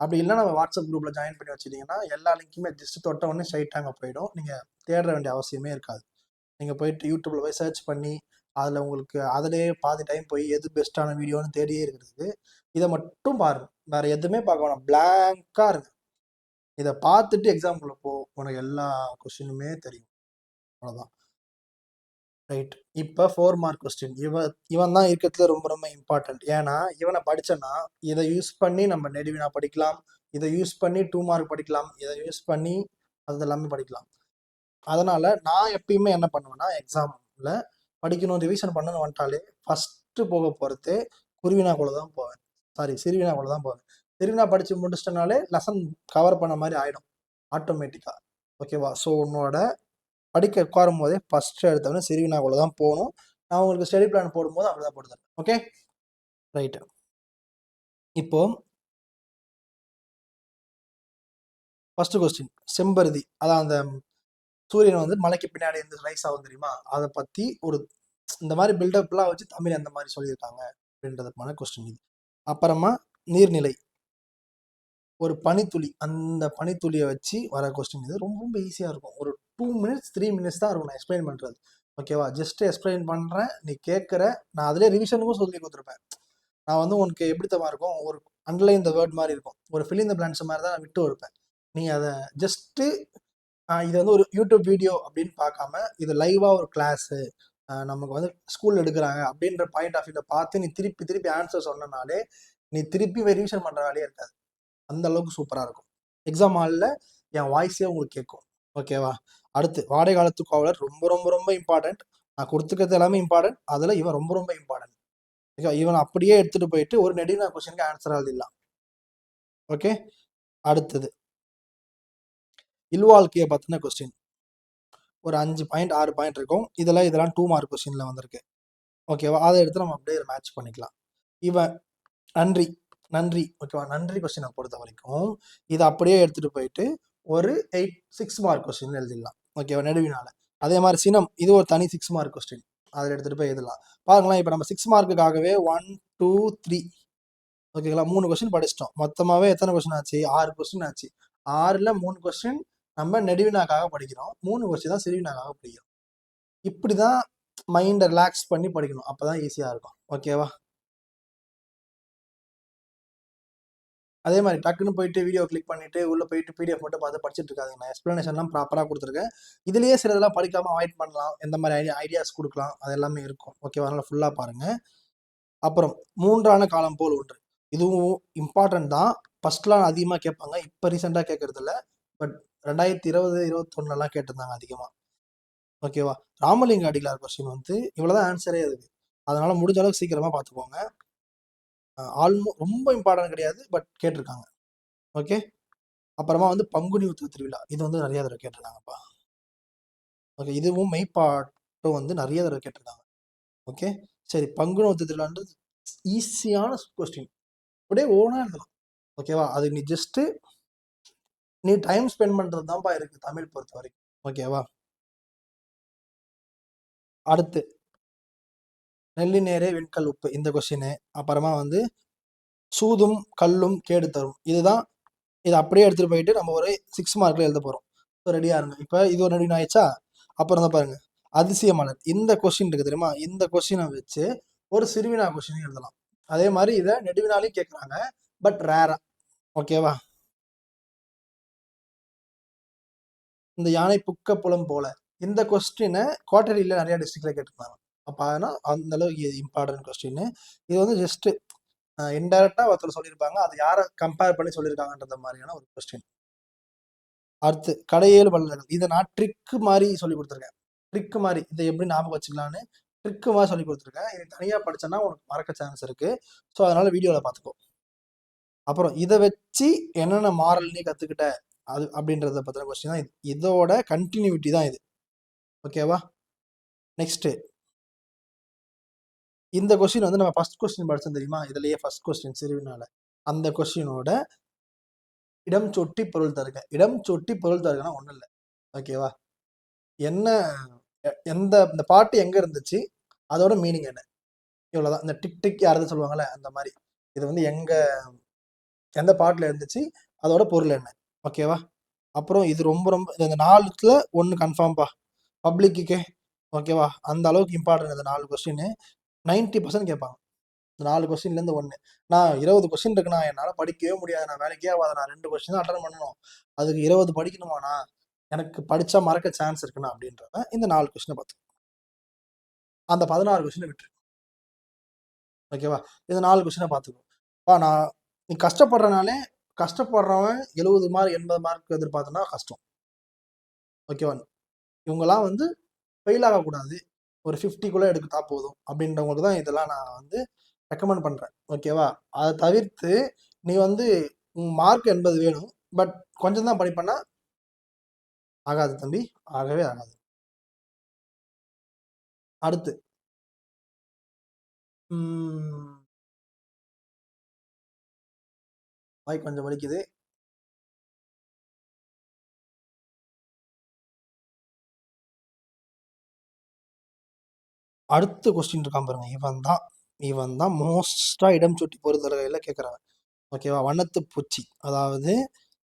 அப்படி இல்லை நம்ம வாட்ஸ்அப் குரூப்பில் ஜாயின் பண்ணி வச்சுட்டிங்கன்னா எல்லா லிங்க்குமே ஜஸ்ட் தொட்ட உடனே ஸ்ட்ரைட்டாக அங்கே போயிடும். நீங்கள் தேட வேண்டிய அவசியமே இருக்காது. நீங்கள் போயிட்டு யூடியூப்பில் போய் சர்ச் பண்ணி அதில் உங்களுக்கு அதிலே பாதி டைம் போய் எது பெஸ்ட்டான வீடியோன்னு தேடியே இருக்கிறதுக்கு இதை மட்டும் பாருங்க. வேற எதுவுமே பார்க்க வேணாம், பிளாங்காக இருங்க. இதை பார்த்துட்டு எக்ஸாம்பிள் போ, உனக்கு எல்லா கொஸ்டினுமே தெரியும். அவ்வளோதான். ரைட். இப்போ 4 மார்க் கொஸ்டின். இவன் தான் இருக்கிறதுல ரொம்ப ரொம்ப இம்பார்ட்டன்ட். ஏன்னா இவனை படித்தோன்னா இதை யூஸ் பண்ணி நம்ம நெடுவினா படிக்கலாம், இதை யூஸ் பண்ணி 2 மார்க் படிக்கலாம், இதை யூஸ் பண்ணி அது எல்லாமே படிக்கலாம். அதனால நான் எப்பயுமே என்ன பண்ணுவேன்னா, எக்ஸாமில் படிக்கணும், ரிவிஷன் பண்ணணும்னு வந்துட்டாலே ஃபஸ்ட்டு போக போகிறது குருவினாக்குள்ள தான் போவேன். சிறுவினாக்குள்ள தான் போவேன். சிறுவினா படித்து முடிச்சிட்டனாலே லெசன் கவர் பண்ண மாதிரி ஆகிடும் ஆட்டோமேட்டிக்காக. ஓகேவா? ஸோ உன்னோட படிக்க உட்காரும் போதே ஃபஸ்ட்டு எடுத்தவொடனே சிறுவினாக்குள்ள தான் போகணும். நான் உங்களுக்கு ஸ்டடி பிளான் போடும்போது அப்படி தான் போடுறேன். Okay, right. இப்போ ஃபஸ்ட்டு கொஸ்டின், செம்பருதி, அதான் அந்த சூரியன் வந்து மலைக்கு பின்னாடி இருந்து ரைஸ் ஆகும் தெரியுமா, அதை பற்றி ஒரு இந்த மாதிரி பில்டப்லாம் வச்சு தமிழ் அந்த மாதிரி சொல்லியிருக்காங்க அப்படின்றதுக்கான கொஸ்டின் இது. அப்புறமா நீர்நிலை, ஒரு பனித்துளி, அந்த பனித்துளியை வச்சு வர கொஸ்டின் இது. ரொம்ப ரொம்ப ஈஸியாக இருக்கும். ஒரு 2 மினிட்ஸ் 3 மினிட்ஸ் தான் இருக்கும் நான் எக்ஸ்பிளைன் பண்ணுறது. ஓகேவா? ஜஸ்ட் எக்ஸ்பிளைன் பண்ணுறேன், நீ கேட்குற. நான் அதிலே ரிவிஷனுக்கும் சொல்லி கொடுத்துருப்பேன். நான் வந்து உனக்கு எப்படி தமா இருக்கும், ஒரு அண்டர்லைன் த வேர்ட் மாதிரி இருக்கும், ஒரு ஃபில் இன் த பிளான்ஸ் மாதிரி தான் நான் விட்டு வைப்பேன். நீ அதை ஜஸ்ட்டு இது வந்து ஒரு யூடியூப் வீடியோ அப்படின்னு பார்க்காம இது லைவாக ஒரு கிளாஸு, நமக்கு வந்து ஸ்கூலில் எடுக்கிறாங்க அப்படின்ற பாயிண்ட் ஆஃப் வியூவில் பார்த்து நீ திருப்பி திருப்பி ஆன்சர் சொன்னனாலே நீ திருப்பி ரிவிஷன் பண்ணுற வேலையே இருக்காது. அந்த அளவுக்கு சூப்பராக இருக்கும். எக்ஸாம் ஹாலில் என் வாய்ஸே உங்களுக்கு கேட்கும். ஓகேவா? அடுத்து வாடகை காலத்து காவலர், ரொம்ப ரொம்ப ரொம்ப இம்பார்ட்டன்ட். நான் கொடுத்துக்கிறது எல்லாமே இம்பார்ட்டன்ட், அதில் இவன் ரொம்ப ரொம்ப இம்பார்ட்டன்ட். ஓகே, இவன் அப்படியே எடுத்துகிட்டு போயிட்டு ஒரு நெடினா கொஸ்டினுக்கு ஆன்சர் எழுதிடலாம். ஓகே, அடுத்தது இல்வாழ்க்கையை பற்றின கொஸ்டின். ஒரு 5 பாயிண்ட் 6 பாயிண்ட் இருக்கும். இதெல்லாம் 2 மார்க் கொஸ்டினில் வந்திருக்கு. ஓகேவா? அதை எடுத்து நம்ம அப்படியே மேட்ச் பண்ணிக்கலாம். இவன் நன்றி, நன்றி. ஓகேவா? நன்றி கொஸ்டினை பொறுத்த வரைக்கும் இதை அப்படியே எடுத்துகிட்டு போயிட்டு ஒரு 6 மார்க் கொஸ்டின் எழுதிடலாம். ஓகேவா? நெடுவினால. அதே மாதிரி சினம், இது ஒரு தனி 6 மார்க் கொஸ்டின், அதில் எடுத்துகிட்டு போய் எழுதலாம். பாருங்களேன், இப்போ நம்ம 6 மார்க்குக்காகவே 1 2 3 ஓகேங்களா 3 கொஸ்டின் படிச்சிட்டோம். மொத்தமாகவே எத்தனை கொஸ்டின் ஆச்சு? 6 கொஸ்டின் ஆச்சு. 6ல் 3 கொஸ்டின் நம்ம நெடுவினாக்காக படிக்கிறோம், 3 கொஸ்டின் தான் சிறுவினாக்காக படிக்கிறோம். இப்படி தான் மைண்டை ரிலாக்ஸ் பண்ணி படிக்கணும். அப்போ தான் ஈஸியாக இருக்கும். ஓகேவா? அதே மாதிரி டக்குன்னு போயிட்டு வீடியோ கிளிக் பண்ணிட்டு உள்ளே போயிட்டு பிடிஎஃப் மட்டும் பார்த்து படிச்சுட்டு இருக்காங்க. நான் எக்ஸ்பிளனேஷன்லாம் ப்ராப்பராக கொடுத்துருக்கேன். இதுலேயே சிலதெல்லாம் படிக்காமல் அவாய்ட் பண்ணலாம், எந்த மாதிரி ஐடியாஸ் கொடுக்கலாம், அது எல்லாமே இருக்கும். ஓகேவா? அதனால் ஃபுல்லாக பாருங்கள். அப்புறம் 3ஆன காலம் போல் ஒன்று, இதுவும் இம்பார்ட்டன்ட் தான். ஃபர்ஸ்ட்லாம் அதிகமாக கேட்பாங்க, இப்போ ரீசெண்டாக கேட்கறதில்ல. பட் 2020 21 கேட்டிருந்தாங்க அதிகமாக. ஓகேவா? ராமலிங்க அடிகளார் கொஸ்டின் வந்து இவ்வளோதான் ஆன்சரே இருக்குது. அதனால் முடிஞ்ச அளவுக்கு சீக்கிரமாக பார்த்துக்கோங்க. ரொம்ப இம்பார்ட்டன்ட் கிடையாது, பட் கேட்டிருக்காங்க. ஓகே, அப்புறமா வந்து பங்குனி உத்திர திருவிழா, இது வந்து நிறைய தடவை கேட்டிருக்காங்கப்பா. ஓகே, இதுவும் மெய்ப்பாட்டும் வந்து நிறைய தடவை கேட்டிருக்காங்க. ஓகே, சரி. பங்குனி உத்திர திருவிழான்றது ஈஸியான கொஸ்டின், அப்படியே ஓனாக எழுதலாம். ஓகேவா? அது நீ ஜஸ்ட்டு நீ டைம் ஸ்பெண்ட் பண்ணுறது தான்ப்பா இருக்குது தமிழ் பொறுத்த வரைக்கும். ஓகேவா? அடுத்து நெல்லி நேரே வெண்கல் உப்பு, இந்த கொஸ்டின். அப்புறமா வந்து சூதும் கல்லும் கேடு தரும், இதுதான். இதை அப்படியே எடுத்துகிட்டு போயிட்டு நம்ம ஒரு 6 மார்க்கில் எழுத போகிறோம். ஸோ ரெடியாக இருங்க. இப்போ இது ஒரு நடுவின் ஆயிடுச்சா? அப்புறம் தான் பாருங்க, அதிசய மலர், இந்த கொஸ்டின் இருக்குது தெரியுமா, இந்த கொஸ்டினை வச்சு ஒரு சிறுவினா கொஸ்டின் எழுதலாம். அதே மாதிரி இதை நெடுவினாலையும் கேட்குறாங்க, பட் ரேரா. ஓகேவா? இந்த யானை புக்க புலம் போல இந்த கொஸ்டினை குவார்டர்லியில் நிறைய டிஸ்ட்ரிக்ட்ல கேட்டிருந்தாங்க. அப்போ அதனால் அந்த அளவுக்கு இம்பார்ட்டன்ட் கொஸ்டின். இது வந்து ஜஸ்ட் இன்டைரக்டா ஒருத்தர் சொல்லியிருப்பாங்க, அது யாரை கம்பேர் பண்ணி சொல்லியிருக்காங்கன்ற மாதிரியான ஒரு கொஸ்டின். அடுத்து கடையேழு வல்லுநர்கள், இதை நான் ட்ரிக்கு மாதிரி சொல்லி கொடுத்துருக்கேன். ட்ரிக்கு மாதிரி இதை எப்படி ஞாபகம் வச்சுக்கலான்னு ட்ரிக்கு மாதிரி சொல்லி கொடுத்துருக்கேன். இது தனியாக படிச்சேன்னா உனக்கு மறக்க சான்ஸ் இருக்கு. ஸோ அதனால வீடியோவில் பார்த்துக்கோ. அப்புறம் இதை வச்சு என்னென்ன மாரல் நீ கற்றுக்கிட்ட அது அப்படின்றத பற்றின கொஸ்டின் தான் இது. இதோட கண்டினியூட்டி தான் இது. ஓகேவா? நெக்ஸ்ட் இந்த கொஸ்டின் வந்து நம்ம ஃபர்ஸ்ட் கொஸ்டின் படிச்சோம் தெரியுமா? இதுலயே ஃபர்ஸ்ட் கொஸ்டின் சிறுவினால அந்த கொஸ்டினோட இடம் சொட்டி பொருள் தருக. இடம் சொட்டி பொருள் தருகனா ஒன்றும் இல்லை. ஓகேவா? என்ன எந்த இந்த பாட்டு எங்க இருந்துச்சு, அதோட மீனிங் என்ன, இவ்வளவுதான். இந்த டிக் டிக் யாராவது சொல்லுவாங்கல்ல அந்த மாதிரி இது வந்து எங்க எந்த பாட்டுல இருந்துச்சு, அதோட பொருள் என்ன. ஓகேவா? அப்புறம் இது ரொம்ப ரொம்ப இந்த 4த்துல 1 கன்ஃபார்ம்பா பப்ளிக்கு. ஓகேவா? அந்த அளவுக்கு இம்பார்ட்டன்ட் இந்த 4 கொஸ்டின். 90% கேட்பாங்க இந்த 4 கொஸ்டின்லேருந்து 1. நான் 20 கொஸ்டின் இருக்குண்ணா, என்னால் படிக்கவே முடியாது, நான் வேலைக்கே ஆகாது, நான் 2 கொஸ்டின் தான் அட்டன் பண்ணணும், அதுக்கு 20 படிக்கணுமாண்ணா, எனக்கு படித்தா மறக்க சான்ஸ் இருக்குண்ணா அப்படின்றத இந்த 4 கொஸ்டினை பார்த்து அந்த 16 கொஸ்டினை விட்டுரு. ஓகேவா? இந்த 4 கொஸ்டினை பார்த்துக்கோ. நான் நீ கஷ்டப்படுறனாலே, கஷ்டப்படுறவன் 70 மார்க் 80 மார்க் எதிர்பார்த்தனா கஷ்டம். ஓகேவா? இவங்கெல்லாம் வந்து ஃபெயில் ஆகக்கூடாது, ஒரு 50க்குள்ளே எடுத்துட்டா போதும் அப்படின்றவங்களுக்கு தான் இதெல்லாம் நான் வந்து ரெக்கமெண்ட் பண்ணுறேன். ஓகேவா? அதை தவிர்த்து நீ வந்து மார்க் 80 வேணும், பட் கொஞ்சம் தான் படிப்பேன்னா ஆகாது தம்பி, ஆகவே ஆகாது. அடுத்து வாய் கொஞ்சம் வலிக்குது. அடுத்த கொஸ்டின் இருக்கான் பாருங்க, இவன் தான் மோஸ்டா இடம் சுட்டி பொறுத்தளவுல கேட்கறாங்க. ஓகேவா? வண்ணத்து பூச்சி, அதாவது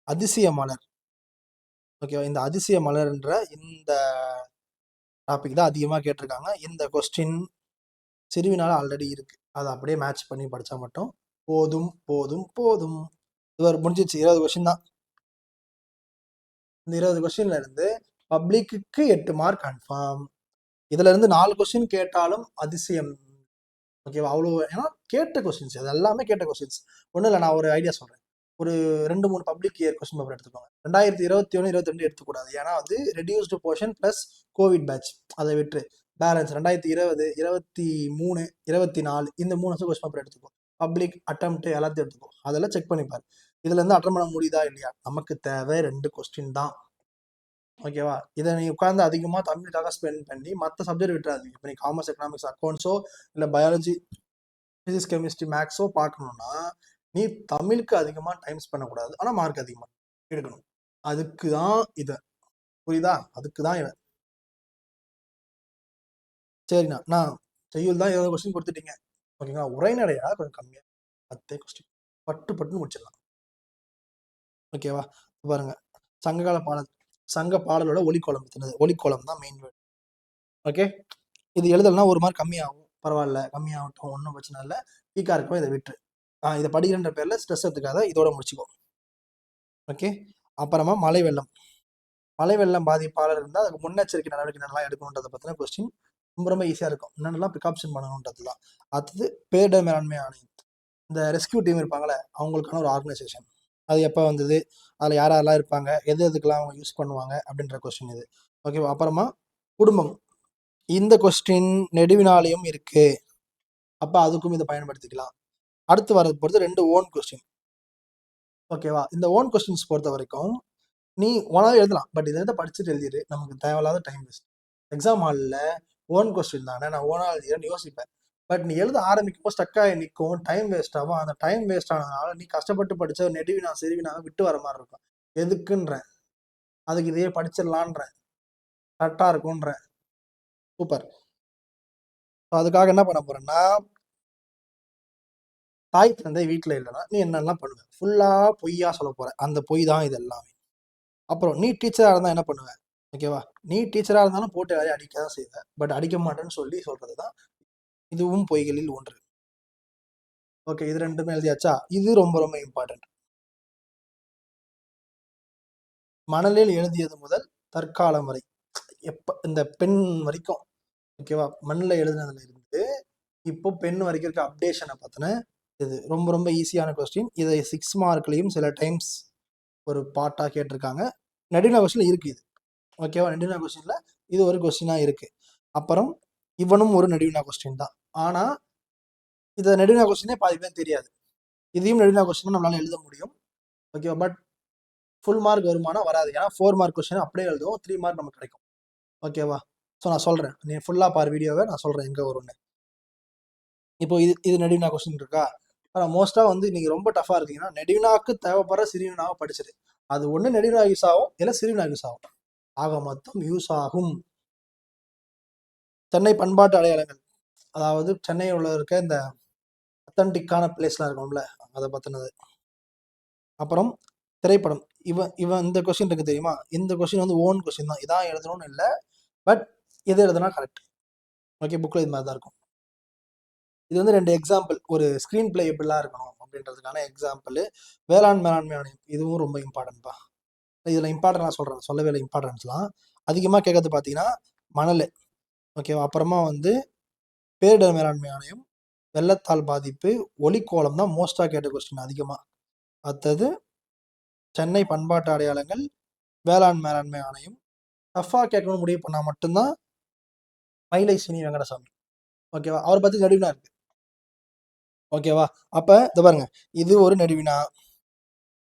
அதிசய மலர். ஓகேவா? இந்த அதிசய மலர்ன்ற இந்த டாபிக் தான் அதிகமாக கேட்டிருக்காங்க. இந்த கொஸ்டின் சிறுவினால ஆல்ரெடி இருக்கு, அதை அப்படியே மேட்ச் பண்ணி படிச்சா மட்டும் போதும் போதும் போதும். இது முடிஞ்சிச்சு, 20 கொஸ்டின் தான். இந்த 20 கொஸ்டின்ல இருந்து பப்ளிக்கு 8 மார்க் கன்ஃபார்ம். இதுல இருந்து 4 கொஸ்டின் கேட்டாலும் அதிசயம். ஓகேவா? அவ்வளோ, ஏன்னா கேட்ட கொஸ்டின்ஸ், அது எல்லாமே கேட்ட கொஸ்டின்ஸ். ஒன்றும் இல்லை, நான் ஒரு ஐடியா சொல்றேன். ஒரு 2-3 பப்ளிக் இயர் கொஸ்டின் பேப்பர் எடுத்துக்கோங்க. 2021 22 எடுத்துக்கூடாது, ஏன்னா அது reduced portion plus covid batch, அதை விட்டு பேலன்ஸ் 2020 23 24 இந்த 3 வருஷம் கொஸ்டின் பேப்பர் எடுத்துக்கோ. பப்ளிக் அட்டம்ப்ட் எல்லாத்தையும் எடுத்துக்கோ, அதெல்லாம் செக் பண்ணிப்பாரு. இதுல இருந்து அட்டன் பண்ண முடியுதா இல்லையா. நமக்கு தேவை 2 கொஸ்டின் தான். ஓகேவா? இதை நீ உட்காந்து அதிகமாக தமிழுக்காக ஸ்பெண்ட் பண்ணி மற்ற சப்ஜெக்ட் விட்டுறாதீங்க. இப்போ நீ காமர்ஸ், எக்கனாமிக்ஸ், அக்கௌண்ட்ஸோ இல்லை பயாலஜி, பிசிக்ஸ், கெமிஸ்ட்ரி, மேக்ஸோ பார்க்கணும்னா நீ தமிழுக்கு அதிகமாக டைம் ஸ்பெண்ட் பண்ணக்கூடாது, ஆனால் மார்க் அதிகமாக எடுக்கணும். அதுக்கு தான் இதை, புரியுதா? அதுக்கு தான் இவன். சரிண்ணா, நான் செய்யுள் தான் 20 கொஸ்டின் கொடுத்துட்டீங்க. ஓகேங்களா? உரைநடையா கொஞ்சம் கம்மியாக 10 கொஸ்டின் பட்டு பட்டுன்னு முடிச்சிடலாம். ஓகேவா? பாருங்க, சங்ககால பாடல், சங்க பாடலோட ஒலிக்கோலம், ஒலிக்கோலம் தான் மெயின் வேர்டு. ஓகே, இது எழுதலைன்னா 1 மார்க் கம்மியாகும், பரவாயில்ல, கம்மியாகட்டும், ஒன்றும் பிரச்சனை இல்லை. வீக்காக இருக்கும், இதை விட்டுரு. இதை படிக்கிறன்ற பேரில் ஸ்ட்ரெஸ் எடுத்துக்காத, இதோட முடிச்சுக்கோ. ஓகே. அப்புறமா மழை வெள்ளம், மழை வெள்ளம் பாதிப்பாளர் இருந்தால் அதுக்கு முன்னெச்சரிக்கை நடவடிக்கை என்னெல்லாம் எடுக்கணுன்றதை பற்றின கொஸ்டின் ரொம்ப ரொம்ப ஈஸியாக இருக்கும். என்னென்னலாம் ப்ரிகாப்ஷன் பண்ணணுன்றது தான். அடுத்தது பேரிடர் மேலாண்மை ஆணையம், இந்த ரெஸ்கியூ டீம் இருப்பாங்களே, அவங்களுக்கான ஒரு ஆர்கனைசேஷன், அது எப்போ வந்தது, அதில் யார் யாரெல்லாம் இருப்பாங்க, எதுக்கெல்லாம் அவங்க யூஸ் பண்ணுவாங்க அப்படின்ற கொஸ்டின் இது. ஓகேவா? அப்புறமா குடும்பம், இந்த கொஸ்டின் நெடுவினாலையும் இருக்கு, அப்போ அதுக்கும் இதை பயன்படுத்திக்கலாம். அடுத்து வரது பொறுத்து 2 ஓன் கொஸ்டின். ஓகேவா? இந்த ஓன் கொஸ்டின்ஸ் பொறுத்த வரைக்கும் நீ ஒன்னாவே எழுதலாம், பட் இதை படிச்சுட்டு எழுதிடு, நமக்கு தேவையில்லாத டைம் வேஸ்ட். எக்ஸாம் ஹாலில் ஓன் கொஸ்டின் தானே, நான் ஓனா எழுதிடுறேன்னு யோசிப்பேன், பட் நீ எழுத ஆரம்பிக்கும் ஸ்டக்காகி நிற்கும், டைம் வேஸ்ட் ஆகும். அந்த டைம் வேஸ்ட் ஆனதுனால நீ கஷ்டப்பட்டு படித்த நெடுவினா சிறுவினாவை விட்டு வர மாதிரி இருக்கும். எதுக்குன்றேன், அதுக்கு இதையே படிச்சிடலான்றேன், கரெக்டாக இருக்கும்ன்றேன். சூப்பர். அதுக்காக என்ன பண்ண போறேன்னா, தாய் தந்தை வீட்டில் இல்லைன்னா நீ என்னெல்லாம் பண்ணுவேன், ஃபுல்லாக பொய்யா சொல்ல போற, அந்த பொய் தான் இது எல்லாமே. அப்புறம் நீ டீச்சராக இருந்தால் என்ன பண்ணுவேன். ஓகேவா? நீ டீச்சராக இருந்தாலும் போட்டு எல்லாரையும் அடிக்க தான் செய்வேன், பட் அடிக்க மாட்டேன்னு சொல்லி சொல்றது தான் இதுவும் பொய்களில் ஒன்று. ஓகே, இது ரெண்டுமே எழுதியாச்சா? இது ரொம்ப ரொம்ப இம்பார்ட்டன்ட். மணலில் எழுதியது முதல் தற்காலம் வரை, எப்ப இந்த பெண் வரைக்கும், ஓகேவா, மண்ணில் எழுதுனதுல இருந்து இப்போ பெண் வரைக்கும் இருக்க அப்டேஷனை பார்த்தின இது ரொம்ப ரொம்ப ஈஸியான கொஸ்டின். இதை 6 மார்க்லையும் சில டைம்ஸ் ஒரு பார்ட்டாக கேட்டிருக்காங்க. நடுவினா கொஸ்டின்ல இருக்கு இது, ஓகேவா. நடுவினா கொஸ்டின்ல இது ஒரு கொஸ்டினா இருக்கு. அப்புறம் இவனும் ஒரு நடுவினா கொஸ்டின் தான். ஆனா இதை நடுவினா கொஸ்டினே பாதி பேர் தெரியாது. இதையும் நடுவினா கொஸ்டின் நம்மளால எழுத முடியும், ஓகேவா. பட் ஃபுல் மார்க் வருமானா வராது. ஏன்னா 4 மார்க் கொஸ்டின் அப்படியே எழுதுவோம், 3 மார்க் நமக்கு கிடைக்கும், ஓகேவா. ஸோ நான் சொல்றேன், நீ ஃபுல்லா பாரு வீடியோவை, நான் சொல்றேன் எங்க வரும்னு. இப்போ இது நெடுவினா கொஸ்டின் இருக்கா? ஆனால் மோஸ்ட்டாக வந்து நீங்கள் ரொம்ப டஃபாக இருக்கீங்கன்னா நெடுவினாக்கு தேவைப்படுற சிறுவினாவை படிச்சிரு. அது ஒன்று நெடுவினா யூஸ் ஆகும், இல்லை சிறுவினா யூஸ் ஆகும். ஆக மொத்தம் யூஸ் ஆகும். சென்னை பண்பாட்டு அடையாளங்கள், அதாவது சென்னையில் இருக்க இந்த அத்தன்டிக்கான பிளேஸ்லாம் இருக்கும்ல, அதை பற்றினது. அப்புறம் திரைப்படம், இவன் இந்த கொஸ்டின் இருக்கு தெரியுமா? இந்த கொஸ்டின் வந்து ஓன் கொஸ்டின் தான், இதான் எழுதணும்னு இல்லை. பட் எது எழுதுனா கரெக்ட், ஓகே. புக்கில் இது மாதிரி தான் இருக்கும். இது வந்து 2 எக்ஸாம்பிள், ஒரு ஸ்க்ரீன் பிளே எப்படிலாம் இருக்கணும் அப்படின்றதுக்கான எக்ஸாம்பிள். மேலாண்மை ஆணையம், இதுவும் ரொம்ப இம்பார்ட்டன்ட்பா. இதில் இம்பார்ட்டன் நான் சொல்கிறேன், சொல்லவே இல்லை. இம்பார்ட்டன்ஸ்லாம் அதிகமாக கேட்கறது பார்த்தீங்கன்னா மணல், ஓகேவா. அப்புறமா வந்து பேரிடர் மேலாண்மை ஆணையம், வெள்ளத்தால் பாதிப்பு, ஒலிக்கோலம் தான் மோஸ்ட்டாக கேட்ட கொஸ்டின் அதிகமாக. அடுத்தது சென்னை பண்பாட்டு அடையாளங்கள், மேலாண்மை ஆணையம். டஃபாக கேட்கணும்னு முடிவு பண்ணால் மட்டும்தான் மயிலை சீனி வெங்கடசாமி, ஓகேவா. அவரை பற்றி நடுவினா இருக்கு, ஓகேவா. அப்போ இதை பாருங்க, இது ஒரு நடுவினா,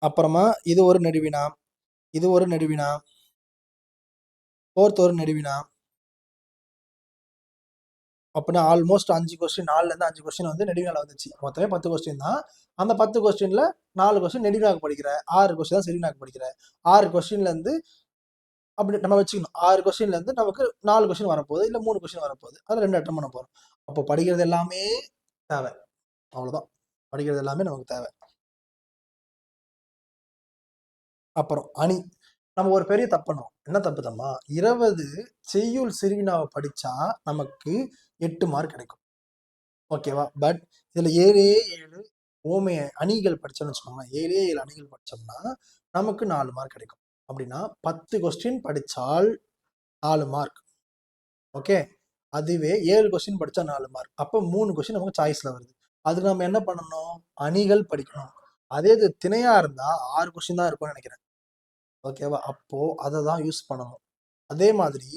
அப்புறமா இது ஒரு நடுவினா, இது ஒரு நடுவினா, ஃபோர்த் ஒரு நடுவினா. அப்படின்னா ஆல்மோஸ்ட் 5 கொஸ்டின், 4லேருந்து 5 கொஸ்டின் வந்து நெடுவினால வந்துச்சு. மொத்தமே 10 கொஸ்டின் தான். அந்த 10 கொஸ்டின்ல 4 கொஸ்டின் நெடுவினாக்கு படிக்கிற, 6 கொஸ்டின் தான் சிறுவினாக்கு படிக்கிற. 6 கொஸ்டின்லேருந்து அப்படி நம்ம வச்சுக்கணும், 6 கொஸ்டின்லேருந்து நமக்கு 4 கொஸ்டின் வரப்போகுது, இல்லை 3 கொஸ்டின் வரப்போகுது, அதில் 2 அட்டம் பண்ண போகிறோம். அப்போ படிக்கிறது எல்லாமே தேவை, அவ்வளோதான். படிக்கிறது எல்லாமே நமக்கு தேவை. அப்புறம் அணி, நம்ம ஒரு பெரிய தப்பு பண்ணோம். என்ன தப்பு தம்மா? 20 செய்யுள் சிறுவினாவை படித்தா நமக்கு 8 மார்க் கிடைக்கும், ஓகேவா. பட் இதில் 7 ஓமைய அணிகள் படித்தோம்னு வச்சுக்கோங்களேன், 7 அணிகள் படித்தோம்னா நமக்கு 4 மார்க் கிடைக்கும். அப்படின்னா 10 கொஸ்டின் படித்தால் 4 மார்க், ஓகே. அதுவே 7 கொஸ்டின் படித்தா 4 மார்க். அப்போ 3 கொஸ்டின் நமக்கு சாய்ஸில் வருது. அதுக்கு நம்ம என்ன பண்ணணும்? அணிகள் படிக்கணும். அதே இது திணையாக இருந்தால் 6 கொஸ்டின் தான் இருக்கும்னு நினைக்கிறேன், ஓகேவா. அப்போது அதை தான் யூஸ் பண்ணணும். அதே மாதிரி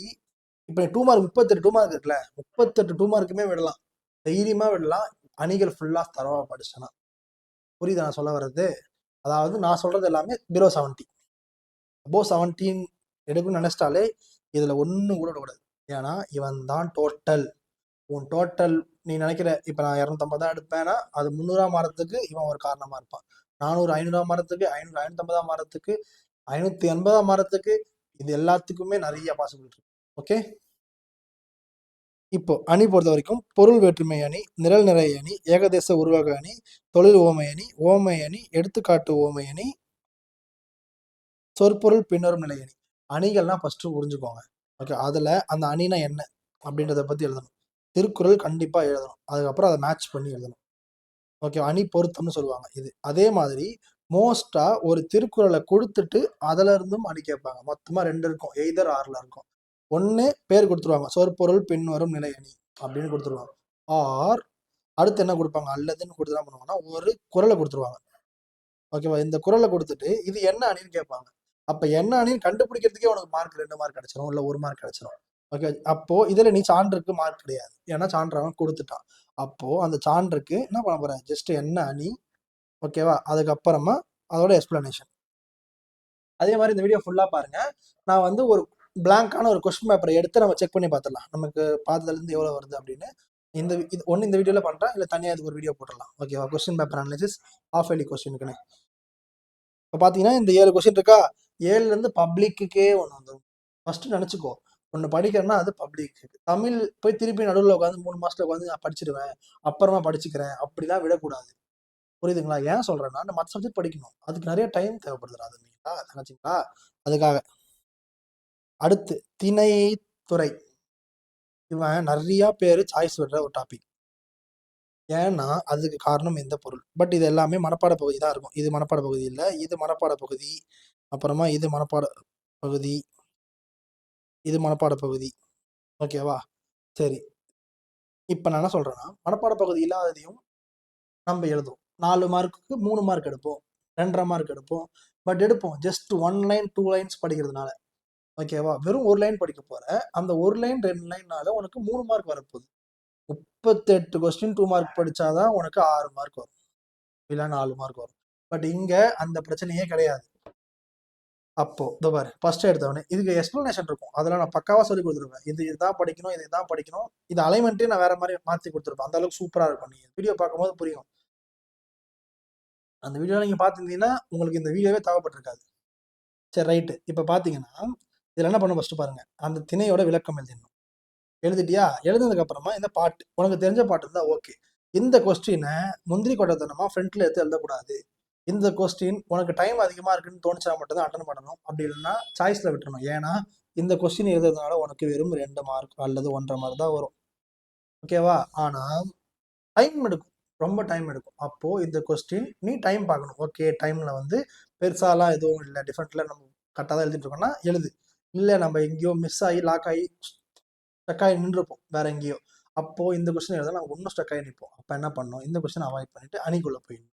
இப்போ 2 மார்க் 38 2 மார்க் இருக்குல்ல, 38 2 மார்க்குமே விடலாம், தைரியமாக விடலாம், அணிகள் ஃபுல்லாக தரவாக படிச்சேன்னா. புரியுதா நான் சொல்ல வர்றது? அதாவது நான் சொல்கிறது எல்லாமே பிலோ 70, அபோவ் 17 எடுக்கணும்னு நினச்சிட்டாலே இதில் ஒன்றும் கூட விடக்கூடாது. ஏன்னா இவன் தான் டோட்டல். உன் டோட்டல் நீ நினைக்கிற இப்போ நான் 250 தான் எடுப்பேன்னா அது 300 மாறத்துக்கு இவன் ஒரு காரணமாக இருப்பான். 400 500 மாறத்துக்கு, 500 550 மாறத்துக்கு, 580 மாறத்துக்கு, இது எல்லாத்துக்குமே நிறைய பாசிபிலிட்டி, ஓகே. இப்போ அணி பொறுத்த வரைக்கும் பொருள் வேற்றுமை அணி, நிரல் நிறை அணி, ஏகதேச உருவக அணி, தொழில் ஓமை அணி, எடுத்துக்காட்டு ஓமை அணி, சொற்பொருள் பின்வரும் நிலை அணி. அணிகள்லாம் ஃபர்ஸ்ட் புரிஞ்சுக்கோங்க, ஓகே. அதில் அந்த அணினா என்ன அப்படின்றத பற்றி எழுதணும். திருக்குறள் கண்டிப்பாக எழுதணும், அதுக்கப்புறம் அதை மேட்ச் பண்ணி எழுதணும், ஓகே. அணி பொருத்தம்னு சொல்லுவாங்க இது. அதே மாதிரி மோஸ்ட்டாக ஒரு திருக்குறளை கொடுத்துட்டு அதில் இருந்தும் அணி கேட்பாங்க. மொத்தமாக 2 இருக்கும், எய்தர் ஆரில் இருக்கும். ஒன்று பேர் கொடுத்துருவாங்க, சொற்பொருள் பின்வரும் நிலை அணி அப்படின்னு கொடுத்துருவாங்க. ஆர் அடுத்து என்ன கொடுப்பாங்க, அல்லதுன்னு கொடுத்து என்ன பண்ணுவாங்கன்னா ஒரு குறளை கொடுத்துருவாங்க, ஓகேவா. இந்த குறளை கொடுத்துட்டு இது என்ன அணின்னு கேட்பாங்க. அப்போ என்ன அணின்னு கண்டுபிடிக்கிறதுக்கே உனக்கு மார்க் 2 மார்க் கிடைச்சிரும், இல்லை 1 மார்க் கிடைச்சிரும், ஓகே. அப்போ இதில் நீ சான்றுக்கு மார்க் கிடையாது, ஏன்னா சான்று அவன் கொடுத்துட்டான். அப்போ அந்த சான்றுக்கு என்ன பண்ண போற, ஜஸ்ட் என்ன அணி, ஓகேவா. அதுக்கப்புறமா அதோட எக்ஸ்பிளனேஷன். அதே மாதிரி இந்த வீடியோ ஃபுல்லாக பாருங்க. நான் வந்து ஒரு பிளாங்கான ஒரு கொஸ்டின் பேப்பரை எடுத்து நம்ம செக் பண்ணி பார்த்துடலாம், நமக்கு பார்த்ததுலேருந்து எவ்வளோ வருது அப்படின்னு. இது ஒன்று இந்த வீடியோவில் பண்ணுறேன், இல்லை தனியாக இதுக்கு ஒரு வீடியோ போட்டுடலாம், ஓகேவா. கொஸ்டின் பேப்பர் அனாலிசிஸ் ஆஃப் எலி கொஸ்டினுக்குன்னு. இப்போ பார்த்தீங்கன்னா இந்த 7 கொஸ்டின் இருக்கா, 7லேருந்து பப்ளிக்குக்கே ஒன்று வந்துடும். ஃபஸ்ட்டு நினச்சிக்கோ, ஒன்று படிக்கிறேன்னா அது பப்ளிக்கு. தமிழ் போய் திருப்பி நடுவில் உட்காந்து 3 மாதத்தில் உட்காந்து நான் படிச்சிடுவேன், அப்புறமா படிச்சுக்கிறேன், அப்படிலாம் விடக்கூடாது, புரியுதுங்களா. ஏன் சொல்கிறேன்னா இந்த மற்ற சப்ஜெக்ட் படிக்கணும், அதுக்கு நிறைய டைம் தேவைப்படுதுடா, அது நீங்களா நினச்சிங்களா, அதுக்காக. அடுத்து திணைத்துறை, இவன் நிறையா பேர் சாய்ஸ் விடுற ஒரு டாபிக். ஏன்னா அதுக்கு காரணம் எந்த பொருள். பட் இது எல்லாமே மனப்பாட பகுதி தான் இருக்கும். இது மனப்பாட பகுதி இல்ல. இது மனப்பாட பகுதி. அப்புறமா இது மனப்பாட பகுதி. இது மனப்பாட பகுதி. ஓகேவா? சரி. இப்ப நான் என்ன சொல்றேன்னா, மனப்பாட பகுதி இல்லாததையும் நம்ம எழுதுவோம். 4 மார்க்குக்கு 3 மார்க் எடுப்போம். 2 1/2 மார்க் எடுப்போம். பட் எடுப்போம். ஜஸ்ட் 1 லைன், 2 லைன்ஸ் படிக்கிறதுனால. ஓகேவா? வெறும் 1 லைன் படிக்க போற. அந்த 1 லைன், 2 லைன்னால உனக்கு 3 மார்க் வரப்போகுது. 38 கொஸ்டின் 2 மார்க் படிச்சா தான் உனக்கு 6 மார்க் வரும். இல்ல 4 மார்க் வரும். பட் இங்க அந்த பிரச்சனையே கிடையாது. அப்போ இதோ பாரு, ஃபர்ஸ்ட் எடுத்தவொடனே இதுக்கு எக்ஸ்பிளனேஷன் இருக்கும். அதெல்லாம் நான் பக்காவா சொல்லி கொடுத்துருப்பேன். இதுதான் படிக்கணும், இதுதான் படிக்கணும். இது அலைன்மெண்ட்டே நான் வேற மாதிரி மாத்தி கொடுத்துருப்பேன். அந்த அளவுக்கு சூப்பரா இருக்கும். நீங்க வீடியோ பார்க்கும்போது புரியும். அந்த வீடியோ நீங்க பார்த்துருந்தீங்கன்னா உங்களுக்கு இந்த வீடியோவே தேவைப்பட்டிருக்காது. சரி ரைட்டு. இப்போ பார்த்தீங்கன்னா இதில் என்ன பண்ணணும் ஃபர்ஸ்ட் பாருங்க. அந்த திணையோட விளக்கம் எழுதிடணும். எழுதிட்டியா? எழுதுனதுக்கு அப்புறமா இந்த பாட்டு உனக்கு தெரிஞ்ச பாட்டு இருந்தா ஓகே. இந்த கொஸ்டினை முந்திரி கொட்டத்தனமா ஃப்ரண்ட்ல எடுத்து எழுதக்கூடாது. இந்த கொஸ்டின் உனக்கு டைம் அதிகமா இருக்குன்னு தோணுச்சா மட்டும் தான் அட்டன் பண்ணணும். அப்படி இல்லைன்னா சாய்ஸ்ல விட்டுறணும். ஏன்னா இந்த கொஸ்டின் எழுதுறதுனால உனக்கு வெறும் 2 மார்க் அல்லது 1.5 மார்க் தான் வரும். ஓகேவா? ஆனா டைம் எடுக்கும். ரொம்ப டைம் எடுக்கும். அப்போ இந்த கொஸ்டின் நீ டைம் பார்க்கணும். ஓகே, டைம்ல வந்து பெருசாலாம் எதுவும் இல்லை, டிஃபரெண்ட்ல நம்ம கரெக்டாக தான் எழுதிட்டு இருக்கோம்னா எழுது. இல்லை நம்ம எங்கேயோ மிஸ் ஆகி லாக் ஆகி ஸ்டக் ஆகி நின்றுப்போம் வேற எங்கேயோ. அப்போ இந்த கொஸ்டின் எழுத நம்ம இன்னும் ஸ்டக் ஆகி நிற்போம். அப்போ என்ன பண்ணணும்? இந்த கொஸ்டின் அவாய்ட் பண்ணிட்டு அணிக்குள்ள போயிடணும்.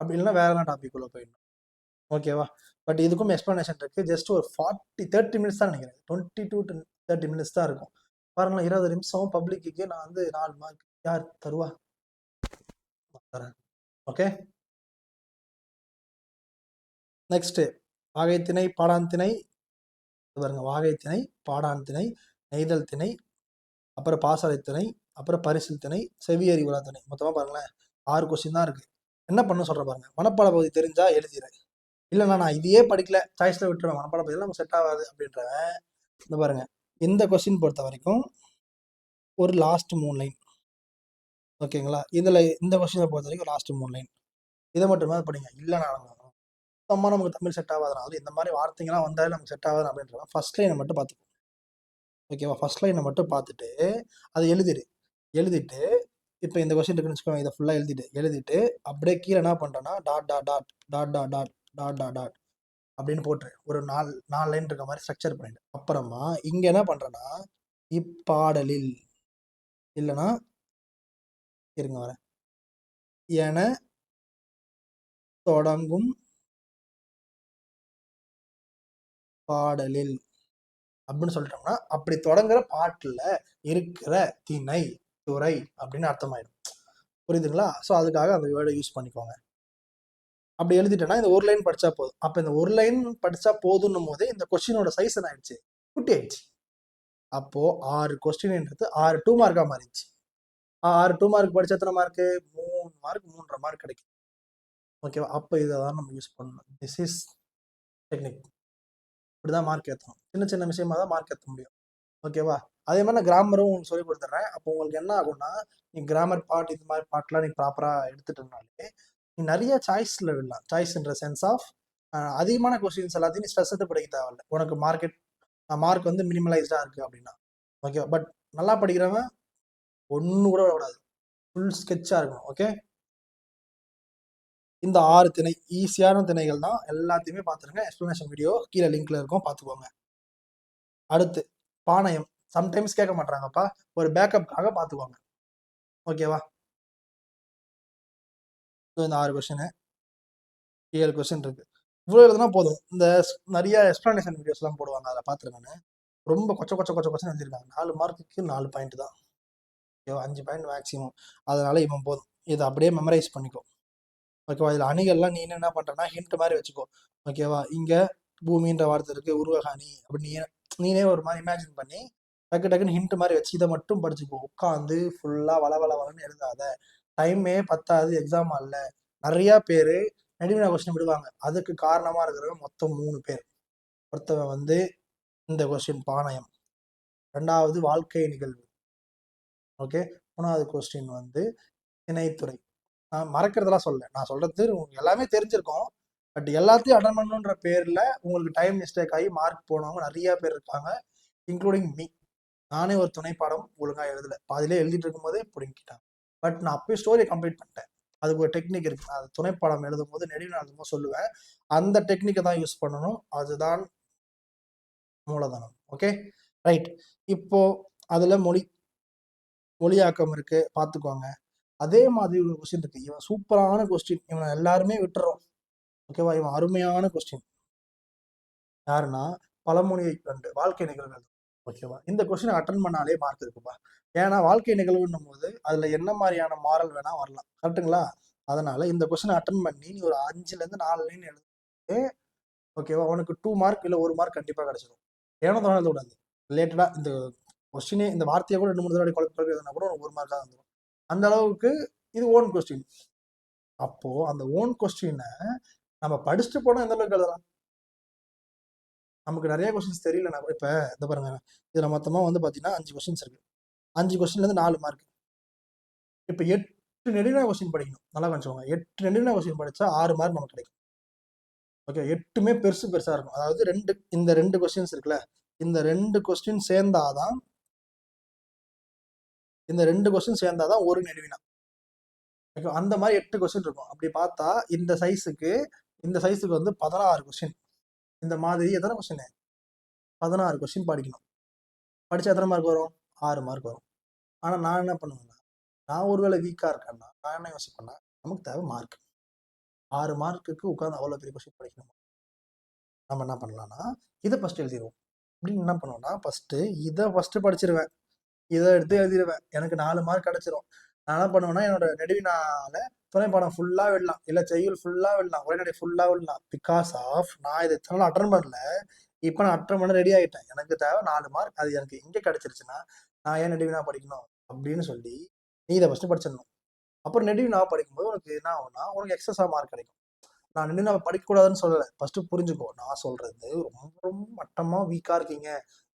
அப்படி இல்லைன்னா வேற என்ன டாபிக் உள்ள போயிடணும். ஓகேவா? பட் இதுக்கும் எக்ஸ்பிளனேஷன் இருக்கு. ஜஸ்ட் ஒரு 30 மினிட்ஸ் தான் நினைக்கிறேன். 20 to 30 மினிட்ஸ் தான் இருக்கும். பாருங்களேன், 20 நிமிஷம் பப்ளிக்கு நான் வந்து 4 மார்க் யார் தருவா? தரேன். ஓகே, நெக்ஸ்ட் வாகைத்திணை, பாடான் திணை. பாருங்க, வாகைத்திணை, பாடான் திணை, நெய்தல் திணை, அப்புறம் பாசறை திணை, அப்புறம் பரிசில் திணை, செவியறி உலா திணை. மொத்தமா பாருங்களேன் 6 கொஸ்டின் தான் இருக்கு. என்ன பண்ண சொல்ற பாருங்க. மனப்பாட பகுதி தெரிஞ்சா எழுதிடு. இல்லைண்ணா நான் இதையே படிக்கல, சாய்ஸ்ல விட்டுருவேன், மனப்பாட பகுதியில் நமக்கு செட் ஆகாது அப்படின்றவன் இந்த பாருங்க, இந்த கொஸ்டின் பொறுத்த வரைக்கும் ஒரு லாஸ்ட் 3 லைன். ஓகேங்களா? இதுல இந்த கொஸ்டினை பொறுத்த வரைக்கும் லாஸ்ட் 3 லைன். இதை மட்டும் தான் படிங்க. இல்லைண்ணா சுத்தமா நமக்கு தமிழ் செட் ஆகாதனால இந்த மாதிரி வார்த்தைங்களாம் வந்தாலும் நமக்கு செட் ஆகாது அப்படின்றத ஃபர்ஸ்ட் லைனை மட்டும் பார்த்துக்கோ. ஓகேவா? ஃபர்ஸ்ட் லைனை மட்டும் பார்த்துட்டு அதை எழுதிடு. எழுதிட்டு இப்போ இந்த கொஸ்டின் இருக்குன்னு வச்சுக்கோங்க, இதை ஃபுல்லாக எழுதிட்டு அப்படியே கீழே என்ன பண்ணுறேன்னா dot dot dot dot dot dot dot dot dot அப்படின்னு போட்டுரு. ஒரு 4 லைன் இருக்க மாதிரி ஸ்ட்ரக்சர் பண்ணிட்டு அப்புறமா இங்கே என்ன பண்ணுறேன்னா இப்பாடலில் இல்லைன்னா இருங்க வரேன், என தொடங்கும் பாடலில் அப்படின்னு சொல்லிட்டோம்னா அப்படி தொடங்குற பாட்டுல இருக்கிற திணை, துறை அப்படின்னு அர்த்தமாயிடும். புரியுதுங்களா? ஸோ அதுக்காக அந்த வேர்டை யூஸ் பண்ணிக்கோங்க. அப்படி எழுதிட்டேன்னா இந்த ஒரு லைன் படிச்சா போதும். அப்ப இந்த ஒரு லைன் படிச்சா போதுன்னும் போதே இந்த கொஸ்டினோட சைஸ் என்ன ஆயிடுச்சு? குட்டி ஆயிடுச்சு. அப்போ 6 கொஸ்டின்ன்றது 6 2 மார்க்கா மாறிடுச்சு. 6 2 மார்க் படிச்சா எத்தனை மார்க்கு? 3 மார்க், 3.5 மார்க் கிடைக்கும். ஓகேவா? அப்போ இதை தான் நம்ம யூஸ் பண்ணணும். This is technique. இப்படிதான் மார்க் ஏற்றணும். சின்ன சின்ன விஷயமா தான் மார்க் ஏற்ற முடியும். ஓகேவா? அதே மாதிரி நான் கிராமரும் உங்களுக்கு சொல்லி கொடுத்துட்றேன். அப்போ உங்களுக்கு என்ன ஆகும்னா நீ கிராமர் பார்ட் இது மாதிரி பார்ட்லாம் நீ ப்ராப்பராக எடுத்துட்டனாலே நீ நிறைய சாய்ஸில் விடலாம். சாய்ஸ்ன்ற சென்ஸ் ஆஃப் அதிகமான கொஸ்டின்ஸ் எல்லாத்தையும் நீ ஸ்ட்ரெஸ் எடுத்து படிக்க தேவையில்லை. உனக்கு மார்க் வந்து மினிமலைஸ்டாக இருக்குது அப்படின்னா. ஓகே, பட் நல்லா படிக்கிறவன் ஒன்று கூட விடாது, ஃபுல் ஸ்கெட்சாக இருக்கணும். ஓகே, இந்த 6 திணை ஈஸியான திணைகள் தான். எல்லாத்தையுமே பார்த்துருங்க. எக்ஸ்பிளனேஷன் வீடியோ கீழே லிங்க்ல இருக்கும், பார்த்துக்கோங்க. அடுத்து பாணயம். சம்டைம்ஸ் கேட்க மாட்டாங்கப்பா, ஒரு பேக்கப்காக பார்த்துக்கோங்க. ஓகேவா? இந்த 6 கொஸ்டின் 7 கொஸ்டின் இருக்கு. இவ்வளோ எழுதுனா போதும். இந்த நிறைய எக்ஸ்பிளனேஷன் வீடியோஸ்லாம் போடுவாங்க, அதை பார்த்துருக்கேன் நான். ரொம்ப கொச்ச கொஸ்டின் எழுதியிருக்காங்க. 4 மார்க்குக்கு 4 பாயிண்ட் தான். ஓகேவா? 5 பாயிண்ட் மேக்ஸிமம். அதனால இவன் போதும். இதை அப்படியே மெமரைஸ் பண்ணிக்கோ. ஓகேவா? இதில் அணிகள்லாம் நீ என்ன பண்ணுறனா ஹிண்ட் மாதிரி வச்சுக்கோ. ஓகேவா? இங்கே பூமின்ற வார்த்தை இருக்கு, உருவகாணி அப்படி நீனே ஒரு மாதிரி இமேஜின் பண்ணி டக்குன்னு ஹிண்ட் மாதிரி வச்சு இதை மட்டும் படிச்சுக்கோ. உட்காந்து ஃபுல்லாக வளன்னு எழுதாத. டைமே பத்தாது எக்ஸாம் அல்ல. நிறையா பேர் நடுவினா கொஸ்டின் விடுவாங்க. அதுக்கு காரணமாக இருக்கிறவங்க மொத்தம் 3 பேர். ஒருத்தவன் வந்து இந்த கொஸ்டின் பாணயம், 2வது வாழ்க்கை நிகழ்வு, ஓகே, 3வது கொஸ்டின் வந்து திணைத்துறை. நான் மறக்கிறதெல்லாம் சொல்ல, நான் சொல்றது உங்களுக்கு எல்லாமே தெரிஞ்சிருக்கும். பட் எல்லாத்தையும் அட்டன் பண்ணணுன்ற பேர்ல உங்களுக்கு டைம் மிஸ்டேக் ஆகி மார்க் போனவங்க நிறைய பேர் இருக்காங்க, இன்க்ளூடிங் மீ. நானே ஒரு துணை பாடம் ஒழுங்கா எழுதல, பாதிலே எழுதிட்டு இருக்கும் போதே பிடிங்கிட்டாங்க. பட் நான் அப்பயும் ஸ்டோரியை கம்ப்ளீட் பண்ணிட்டேன். அதுக்கு ஒரு டெக்னிக் இருக்கு. நான் அது துணைப்பாடம் எழுதும்போது நெடுவினா எழுதும்போது சொல்லுவேன். அந்த டெக்னிக்கை தான் யூஸ் பண்ணணும். அதுதான் மூலதனம். Okay, right. இப்போ அதுல மொழியாக்கம் இருக்கு, பார்த்துக்கோங்க. அதே மாதிரி ஒரு கொஸ்டின் இருக்கு. இவன் சூப்பரான கொஸ்டின், இவனை எல்லாருமே விட்டுறோம். ஓகேவா, இவன் அருமையான கொஸ்டின். யாருன்னா பழமொழியை கண்டு வாழ்க்கை நிகழ்வுகள். ஓகேவா, இந்த கொஸ்டின் அட்டன் பண்ணாலே மார்க் இருக்குப்பா. ஏன்னா வாழ்க்கை நிகழ்வுன்னும் போது அதுல என்ன மாதிரியான மாரல் வேணா வரலாம், கரெக்டுங்களா? அதனால இந்த கொஸ்டின் அட்டன் பண்ணி நீ ஒரு 5 ல இருந்து 4 லைன் எழுது. ஓகேவா, உனக்கு 2 மார்க் இல்லை 1 மார்க் கண்டிப்பா கிடைச்சிடும். ஏனோ தோண கூடாது. ரிலேட்டடா இந்த கொஸ்டினே, இந்த வார்த்தையை கூட 2 3 தடவை குழப்பி எழுதுனா கூட உனக்கு 1 மார்க் தான் வந்துடும். அந்த அளவுக்கு இது ஓன் கொஸ்டின். அப்போ அந்த ஓன் கொஸ்டினை நம்ம படிச்சுட்டு போனா எந்த அளவுக்கு எழுதலாம்? நமக்கு நிறைய கொஸ்டின்ஸ் தெரியல. இப்ப இந்த பாருங்க, இதுல மொத்தமா வந்து பாத்தீங்கன்னா 5 கொஸ்டின்ஸ் இருக்கு. 5 கொஸ்டின்ல இருந்து 4 மார்க். இப்ப 8 நெடுவினா கொஸ்டின் படிக்கணும். நல்லா கவனிச்சுக்கோங்க. 8 நெடுவினா கொஸ்டின் படிச்சா 6 மார்க் நமக்கு கிடைக்கும். ஓகே, 8மே பெருசு பெருசா இருக்கும். அதாவது இந்த 2 கொஸ்டின்ஸ் இருக்குல்ல, இந்த 2 கொஸ்டின் சேர்ந்தாதான் ஒரு நெடுவினா. அந்த மாதிரி 8 கொஸ்டின் இருக்கும். அப்படி பார்த்தா இந்த சைஸுக்கு வந்து 16 கொஸ்டின். இந்த மாதிரி எத்தனை கொஸ்டின்? 16 கொஸ்டின் படிக்கணும். படிச்சா எத்தனை மார்க் வரும்? 6 மார்க் வரும். ஆனா நான் என்ன பண்ணுவேன்னா, நான் ஒருவேளை வீக்கா இருக்கேன்னா நான் என்ன யோசிப்பேன்னா, நமக்கு தேவை மார்க். 6 மார்க்குக்கு உட்காந்து அவ்வளோ பெரிய கொஸ்டின் படிக்கணும். நம்ம என்ன பண்ணலாம்னா, இதை ஃபர்ஸ்ட் எழுதிடுவோம். அப்படின்னு என்ன பண்ணுவோம்னா, இதை ஃபர்ஸ்ட் படிச்சிருவேன். இதை எடுத்து எழுதிடுவேன். எனக்கு 4 மார்க் கிடைச்சிரும். நான் என்ன பண்ணுவேன்னா, என்னோட நெடுவினால துணைப்பாடம் ஃபுல்லா விடலாம், இல்ல செய்யுள் ஃபுல்லா விடலாம், உரைநடை ஃபுல்லா விடலாம். பிகாஸ் ஆஃப் நான் இதை இத்தனை அட்டன் பண்ணல. இப்போ நான் அட்டன் பண்ண ரெடி ஆகிட்டேன். எனக்கு தேவை 4 மார்க். அது எனக்கு இங்கே கிடைச்சிருச்சுன்னா நான் ஏன் நெடுவினா படிக்கணும் அப்படின்னு சொல்லி நீ இதை ஃபர்ஸ்ட் படிச்சிடணும். அப்புறம் நெடுவினா படிக்கும்போது உனக்கு என்ன ஆகும்னா, உனக்கு எக்ஸஸா மார்க் கிடைக்கும். நான் நெடுவினா படிக்கக்கூடாதுன்னு சொல்லலை. ஃபர்ஸ்ட் புரிஞ்சுக்கோ, நான் சொல்றது ரொம்ப ரொம்ப மட்டமா வீக்கா இருக்கீங்க,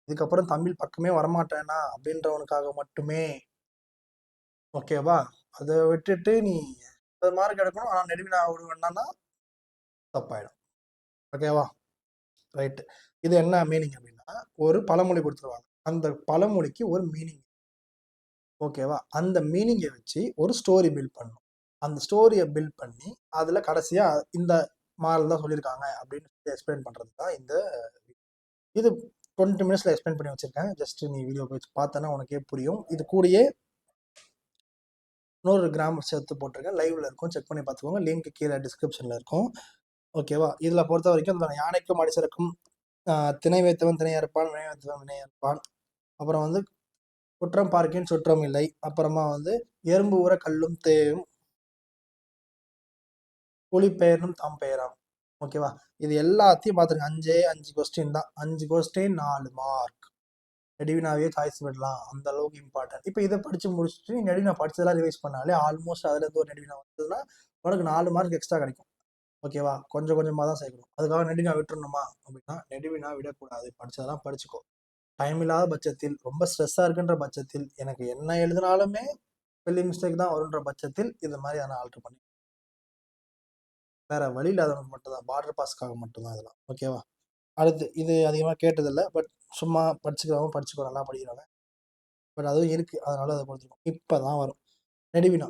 இதுக்கப்புறம் தமிழ் பக்கமே வரமாட்டேனா அப்படின்றவனுக்காக மட்டுமே. ஓகேவா, அதை விட்டுட்டு நீ மார்க் எடுக்கணும் ஆனா நெடுவினா விடுவேன்னா தப்பாயிடும். ஓகேவா, ரைட்டு. இது என்ன மீனிங் அப்படின்னா, ஒரு பழமொழி கொடுத்துருவாங்க. அந்த பழமொழிக்கு ஒரு மீனிங். ஓகேவா, அந்த மீனிங்கை வச்சு ஒரு ஸ்டோரி பில்ட் பண்ணணும். அந்த ஸ்டோரியை பில்ட் பண்ணி அதுல கடைசியா இந்த மாரல் தான் சொல்லியிருக்காங்க அப்படின்னு எக்ஸ்பிளைன் பண்றது தான் இது 20 மினிட்ஸ்ல எக்ஸ்பிளைன் பண்ணி வச்சிருக்கேன். ஜஸ்ட் நீ வீடியோ போய் பார்த்தனா உனக்கே புரியும். இது கூடயே இன்னொரு கிராமர் சேர்த்து போட்டிருக்கேன், லைவ்ல இருக்கும், செக் பண்ணி பார்த்துக்கோங்க. லிங்க் கீழே டிஸ்கிரிப்ஷன்ல இருக்கும். ஓகேவா, இதுல பொறுத்த வரைக்கும் இந்த யானைக்கும் அடிசிறக்கும், திணை வைத்தவன் திணை அறுப்பான், வினை வைத்தவன் வினை அறுப்பான், அப்புறம் வந்து குற்றம் பார்க்கின் சுற்றம் இல்லை, அப்புறமா வந்து எறும்பு ஊற கல்லும் தேயும், புலி பெயரும் தாம் பெயராம். ஓகேவா, இது எல்லாத்தையும் பார்த்துருங்க. 5 கொஸ்டின் தான். 5 கொஸ்டின் 4 மார்க். நெடுவினாவே சாய்ஸ் விடலாம், அந்த அளவுக்கு இம்பார்ட்டன்ட். இப்போ இதை படிச்சு முடிச்சுட்டு நீ நெடுவினா படிச்சதெல்லாம் ரிவைஸ் பண்ணாலே ஆல்மோஸ்ட் அதுல இருந்து ஒரு நெடுவினா வந்ததுன்னா உனக்கு 4 மார்க் எக்ஸ்ட்ரா கிடைக்கும். ஓகேவா, கொஞ்சம் கொஞ்சமா தான் சேர்க்கணும். அதுக்காக நெடுவினா விட்டுறணுமா அப்படின்னா நெடுவினா விடக்கூடாது. படிச்சதெல்லாம் படிச்சுக்கோ. டைம் இல்லாத பட்சத்தில், ரொம்ப ஸ்ட்ரெஸ்ஸா இருக்குன்ற பட்சத்தில், எனக்கு என்ன எழுதினாலுமே ஸ்பெல்லிங் மிஸ்டேக் தான் வருன்ற பட்சத்தில் இது மாதிரி நான் ஆல்டர் பண்ணி, வேற வழி இல்லாதவங்க மட்டும் தான், பார்டர் பாஸ்க்காக மட்டும்தான் இதெல்லாம். ஓகேவா, அடுத்து இது அதிகமாக கேட்டதில்லை, பட் சும்மா படிச்சுக்கிறவங்க படிச்சுக்கோ, நல்லா படிக்கிறவங்க. பட் அதுவும் இருக்கு, அதனால அதை கொடுத்துருக்கோம். இப்போதான் வரும் நெடுவினா.